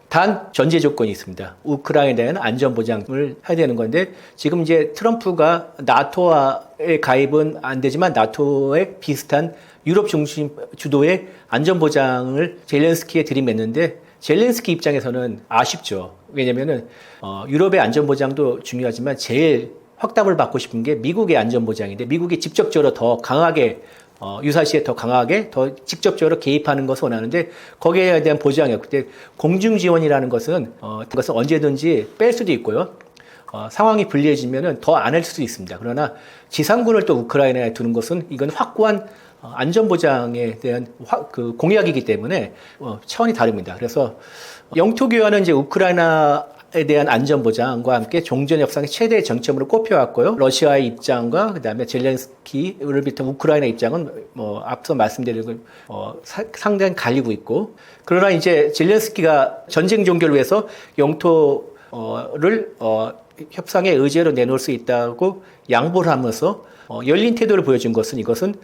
단 전제 조건이 있습니다. 우크라이나에 대한 안전 보장을 해야 되는 건데 지금 이제 트럼프가 나토와의 가입은 안 되지만 나토에 비슷한 유럽 중심 주도의 안전 보장을 젤렌스키에 들이맸는데 젤렌스키 입장에서는 아쉽죠. 왜냐면은 유럽의 안전 보장도 중요하지만 제일 확답을 받고 싶은 게 미국의 안전보장인데 미국이 직접적으로 더 강하게 유사시에 더 강하게 더 직접적으로 개입하는 것을 원하는데 거기에 대한 보장이 없기 때문에 공중지원이라는 것은 그것은 언제든지 뺄 수도 있고요. 상황이 불리해지면은 더 안 할 수도 있습니다. 그러나 지상군을 또 우크라이나에 두는 것은 이건 확고한 안전보장에 대한 그 공약이기 때문에 차원이 다릅니다. 그래서 영토 교환은 이제 우크라이나 에 대한 안전보장과 함께 종전 협상의 최대의 정점으로 꼽혀왔고요. 러시아의 입장과 그다음에 젤렌스키를 비롯한 우크라이나 입장은 앞서 말씀드린 상당히 갈리고 있고 그러나 이제 젤렌스키가 전쟁 종결을 위해서 영토를 협상의 의제로 내놓을 수 있다고 양보를 하면서 열린 태도를 보여준 것은 이것은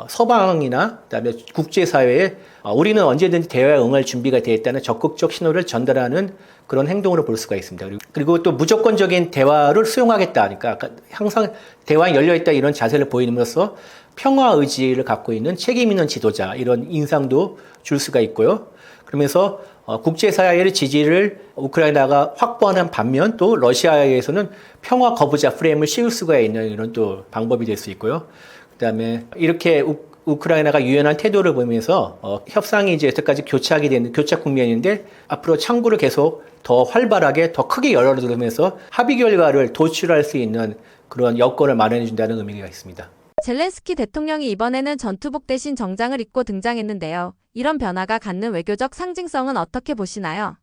서방이나 그다음에 국제사회에 우리는 언제든지 대화에 응할 준비가 되어 있다는 적극적 신호를 전달하는 그런 행동으로 볼 수가 있습니다. 그리고 또 무조건적인 대화를 수용하겠다. 그러니까 항상 대화에 열려있다 이런 자세를 보이면서 평화 의지를 갖고 있는 책임 있는 지도자 이런 인상도 줄 수가 있고요. 그러면서 국제사회의 지지를 우크라이나가 확보하는 반면 또 러시아에서는 평화 거부자 프레임을 씌울 수가 있는 이런 또 방법이 될 수 있고요. 그다음에 이렇게 우크라이나가 유연한 태도를 보이면서 협상이 이제 여태까지 교착이 되는 교착 국면인데 앞으로 창구를 계속 더 활발하게 더 크게 열어두면서 합의 결과를 도출할 수 있는 그런 여건을 마련해 준다는 의미가 있습니다. 젤렌스키 대통령이 이번에는 전투복 대신 정장을 입고 등장했는데요. 이런 변화가 갖는 외교적 상징성은 어떻게 보시나요?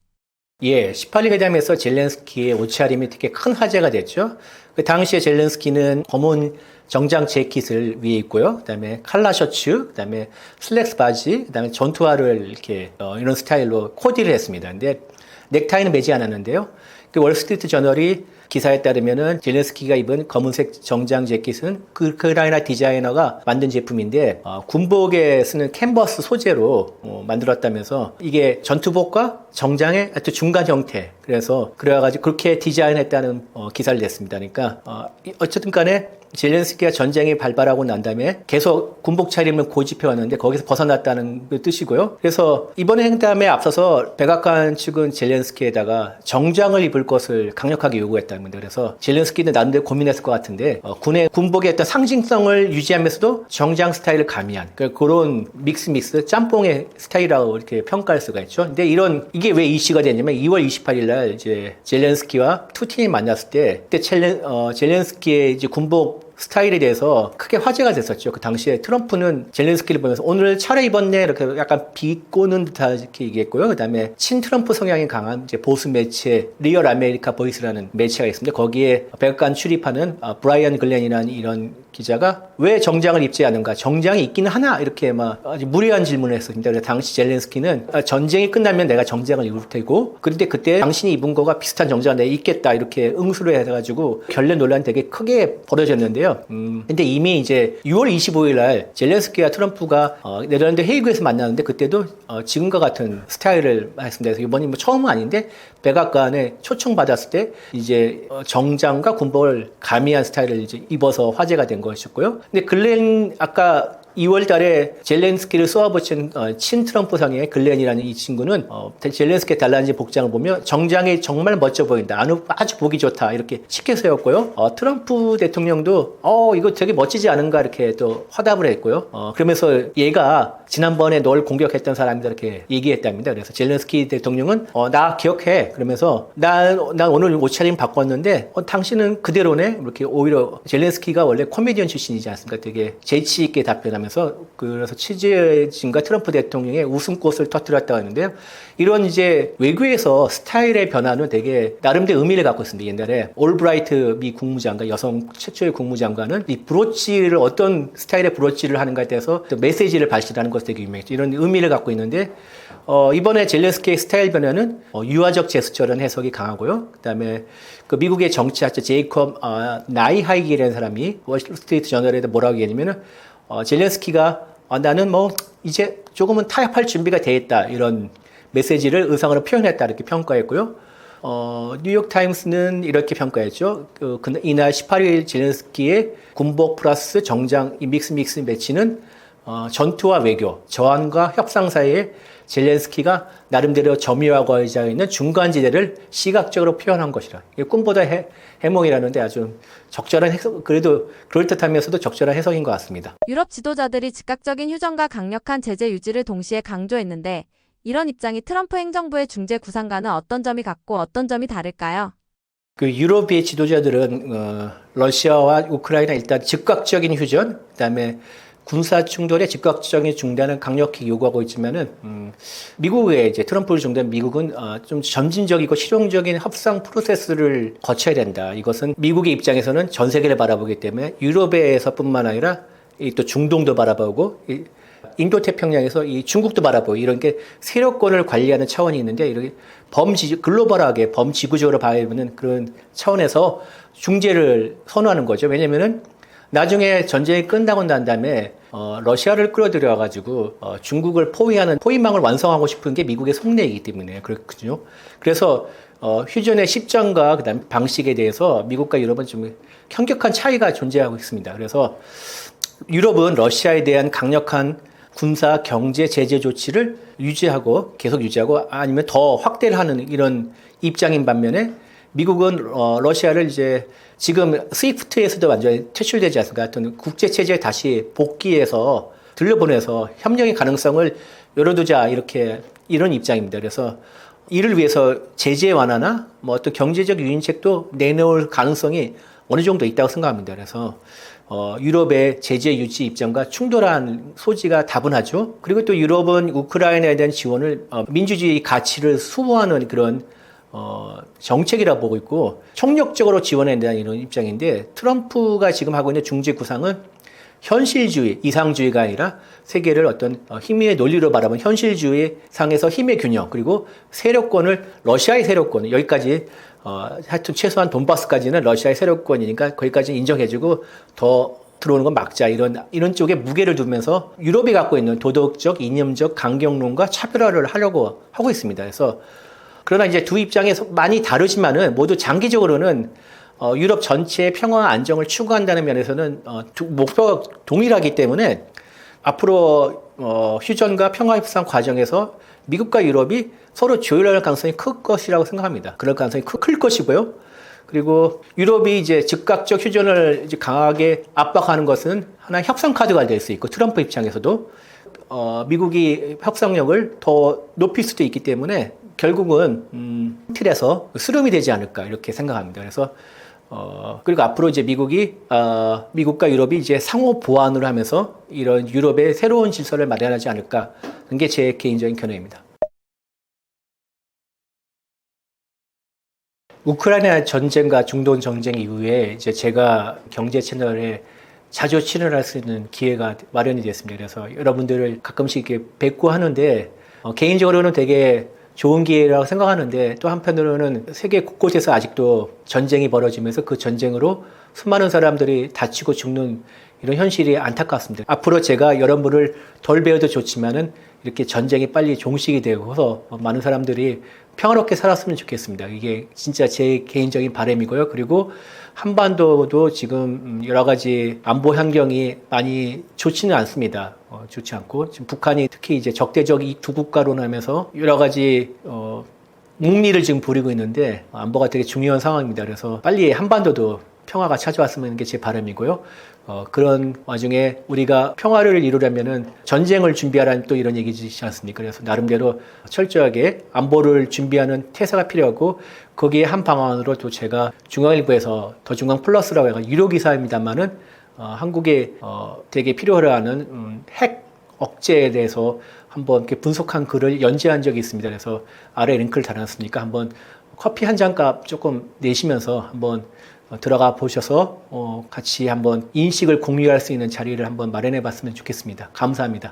예, 18일 회담에서 젤렌스키의 옷차림이 되게 큰 화제가 됐죠. 그 당시에 젤렌스키는 검은 정장 재킷을 위에 입고요. 그다음에 칼라 셔츠, 그다음에 슬랙스 바지, 그다음에 전투화를 이렇게 이런 스타일로 코디를 했습니다. 근데 넥타이는 매지 않았는데요. 그 월스트리트 저널이 기사에 따르면은 젤렌스키가 입은 검은색 정장 재킷은 그 우크라이나 디자이너가 만든 제품인데 군복에 쓰는 캔버스 소재로 만들었다면서 이게 전투복과 정장의 하여튼 중간 형태 그래서 그래가지고 그렇게 디자인했다는 기사를 냈습니다. 그러니까 어쨌든 간에 젤렌스키가 전쟁이 발발하고 난 다음에 계속 군복 차림을 고집해 왔는데 거기서 벗어났다는 그 뜻이고요. 그래서 이번 행담에 앞서서 백악관 측은 젤렌스키에다가 정장을 입을 것을 강력하게 요구했다는 겁니다. 그래서 젤렌스키는 나름대로 고민했을 것 같은데 군의 군복의 어떤 상징성을 유지하면서도 정장 스타일을 가미한 그런 믹스 짬뽕의 스타일이라고 이렇게 평가할 수가 있죠. 근데 이게 왜 이슈가 됐냐면 2월 28일 날 이제 젤렌스키와 푸틴이 만났을 때 그때 젤렌스키의 이제 군복 스타일에 대해서 크게 화제가 됐었죠. 그 당시에 트럼프는 젤렌스키를 보면서 오늘 차려입었네 이렇게 약간 비꼬는 듯하게 이렇게 얘기했고요. 그 다음에 친트럼프 성향이 강한 이제 보수 매체 리얼 아메리카 보이스라는 매체가 있습니다. 거기에 백악관 출입하는 브라이언 글렌이라는 이런 기자가 왜 정장을 입지 않은가? 정장이 있기는 하나? 이렇게 막 아주 무례한 질문을 했습니다. 그래서 당시 젤렌스키는 전쟁이 끝나면 내가 정장을 입을 테고 그런데 그때 당신이 입은 거가 비슷한 정장을 내가 입겠다 이렇게 응수를 해가지고 결례 논란이 되게 크게 벌어졌는데요. 근데 이미 이제 6월 25일 날 젤렌스키와 트럼프가 네덜란드 헤이그에서 만났는데 그때도 지금과 같은 스타일을 했습니다. 그래서 이번이 뭐 처음은 아닌데 백악관에 초청받았을 때 이제 정장과 군복을 가미한 스타일을 이제 입어서 화제가 된 것이었고요. 근데 글렌 아까 2월 달에 젤렌스키를 쏘아붙인 친트럼프 성의 글렌이라는 이 친구는 젤렌스키의 달라진 복장을 보면 정장이 정말 멋져 보인다. 아주 보기 좋다. 이렇게 쉽게 세웠고요. 트럼프 대통령도 이거 되게 멋지지 않은가 이렇게 또 화답을 했고요. 그러면서 얘가 지난번에 널 공격했던 사람이다 이렇게 얘기했답니다. 그래서 젤렌스키 대통령은 나 기억해. 그러면서 난 오늘 옷차림 바꿨는데 당신은 그대로네. 이렇게 오히려 젤렌스키가 원래 코미디언 출신이지 않습니까? 되게 재치 있게 답변하면서 그래서 취재진과 트럼프 대통령의 웃음꽃을 터뜨렸다고 하는데요. 이런 이제 외교에서 스타일의 변화는 되게 나름대로 의미를 갖고 있습니다. 옛날에 올브라이트 미 국무장관, 여성 최초의 국무장관은 이 브로치를 어떤 스타일의 브로치를 하는가에 대해서 또 메시지를 발신하는 것이 되게 유명했죠. 이런 의미를 갖고 있는데 이번에 젤렌스키의 스타일 변화는 유화적 제스처라는 해석이 강하고요. 그다음에 그 미국의 정치학자 제이콥 나이하이기라는 사람이 월스트리트 저널에도 뭐라고 얘기했냐면은 젤렌스키가 나는 뭐 이제 조금은 타협할 준비가 돼 있다 이런 메시지를 의상으로 표현했다 이렇게 평가했고요. 뉴욕타임스는 이렇게 평가했죠. 이날 18일 젤렌스키의 군복 플러스 정장 이 믹스 매치는 전투와 외교, 저항과 협상 사이에 젤렌스키가 나름대로 점유하고 있는 중간지대를 시각적으로 표현한 것이라. 이게 꿈보다 해몽이라는데 아주 적절한 해석, 그래도 그럴듯하면서도 적절한 해석인 것 같습니다. 유럽 지도자들이 즉각적인 휴전과 강력한 제재 유지를 동시에 강조했는데 이런 입장이 트럼프 행정부의 중재 구상과는 어떤 점이 같고 어떤 점이 다를까요? 그 유럽의 지도자들은 러시아와 우크라이나 일단 즉각적인 휴전, 그다음에 군사 충돌의 즉각적인 중단을 강력히 요구하고 있지만은 미국의 이제 트럼프를 중단 미국은 좀 점진적이고 실용적인 협상 프로세스를 거쳐야 된다. 이것은 미국의 입장에서는 전 세계를 바라보기 때문에 유럽에서뿐만 아니라 또 중동도 바라보고 인도 태평양에서 이 중국도 바라보고 이런 게 세력권을 관리하는 차원이 있는데 이렇게 글로벌하게 범지구적으로 봐야하는 그런 차원에서 중재를 선호하는 거죠. 왜냐면은 나중에 전쟁이 끝나고 난 다음에 러시아를 끌어들여가지고 중국을 포위망을 완성하고 싶은 게 미국의 속내이기 때문에 그렇거든요. 그래서 휴전의 시점과 그다음 방식에 대해서 미국과 유럽은 좀 현격한 차이가 존재하고 있습니다. 그래서 유럽은 러시아에 대한 강력한 군사 경제 제재 조치를 계속 유지하고 아니면 더 확대를 하는 이런 입장인 반면에 미국은 러시아를 이제 지금 스위프트에서도 완전히 퇴출되지 않습니까? 하여튼 국제 체제에 다시 복귀해서 들려보내서 협력의 가능성을 열어두자 이런 입장입니다. 그래서 이를 위해서 제재 완화나 뭐 어떤 경제적 유인책도 내놓을 가능성이 어느 정도 있다고 생각합니다. 그래서 유럽의 제재 유지 입장과 충돌한 소지가 다분하죠. 그리고 또 유럽은 우크라이나에 대한 지원을 민주주의 가치를 수호하는 그런 정책이라 보고 있고 총력적으로 지원해야 된다는 이런 입장인데 트럼프가 지금 하고 있는 중재 구상은 현실주의, 이상주의가 아니라 세계를 어떤 힘의 논리로 바라본 현실주의 상에서 힘의 균형, 그리고 세력권을, 러시아의 세력권, 여기까지 하여튼 최소한 돈바스까지는 러시아의 세력권이니까 거기까지 인정해주고 더 들어오는 건 막자, 이런 쪽에 무게를 두면서 유럽이 갖고 있는 도덕적, 이념적 강경론과 차별화를 하려고 하고 있습니다. 그래서 그러나 이제 두 입장이 많이 다르지만은 모두 장기적으로는 유럽 전체의 평화와 안정을 추구한다는 면에서는 목표가 동일하기 때문에 앞으로 휴전과 평화 협상 과정에서 미국과 유럽이 서로 조율할 가능성이 클 것이라고 생각합니다. 그럴 가능성이 클 것이고요. 그리고 유럽이 이제 즉각적 휴전을 이제 강하게 압박하는 것은 하나의 협상 카드가 될 수 있고, 트럼프 입장에서도 미국이 협상력을 더 높일 수도 있기 때문에 결국은 틀에서 수렴이 되지 않을까 이렇게 생각합니다. 그래서 그리고 앞으로 이제 미국과 유럽이 이제 상호 보완을 하면서 이런 유럽의 새로운 질서를 마련하지 않을까, 그런 게 제 개인적인 견해입니다. 우크라이나 전쟁과 중동 전쟁 이후에 이제 제가 경제 채널에 자주 출연할 수 있는 기회가 마련이 됐습니다. 그래서 여러분들을 가끔씩 이렇게 뵙고 하는데 개인적으로는 되게 좋은 기회라고 생각하는데, 또 한편으로는 세계 곳곳에서 아직도 전쟁이 벌어지면서 그 전쟁으로 수많은 사람들이 다치고 죽는 이런 현실이 안타깝습니다. 앞으로 제가 여러분을 덜 배워도 좋지만은 이렇게 전쟁이 빨리 종식이 되고서 많은 사람들이 평화롭게 살았으면 좋겠습니다. 이게 진짜 제 개인적인 바람이고요. 그리고 한반도도 지금 여러 가지 안보 환경이 많이 좋지는 않습니다. 좋지 않고, 지금 북한이 특히 이제 적대적 이 두 국가로 나면서 여러 가지 묵리를 지금 부리고 있는데 안보가 되게 중요한 상황입니다. 그래서 빨리 한반도도 평화가 찾아왔으면 게 제 바람이고요. 그런 와중에 우리가 평화를 이루려면은 전쟁을 준비하라는 또 이런 얘기지 않습니까? 그래서 나름대로 철저하게 안보를 준비하는 태세가 필요하고, 거기에 한 방안으로 또 제가 중앙일보에서 더 중앙 플러스라고 해서 유료 기사입니다만은 한국에 되게 필요하는 핵 억제에 대해서 한번 이렇게 분석한 글을 연재한 적이 있습니다. 그래서 아래 링크를 달았으니까 한번 커피 한 잔값 조금 내시면서 한번 들어가 보셔서 같이 한번 인식을 공유할 수 있는 자리를 한번 마련해 봤으면 좋겠습니다. 감사합니다.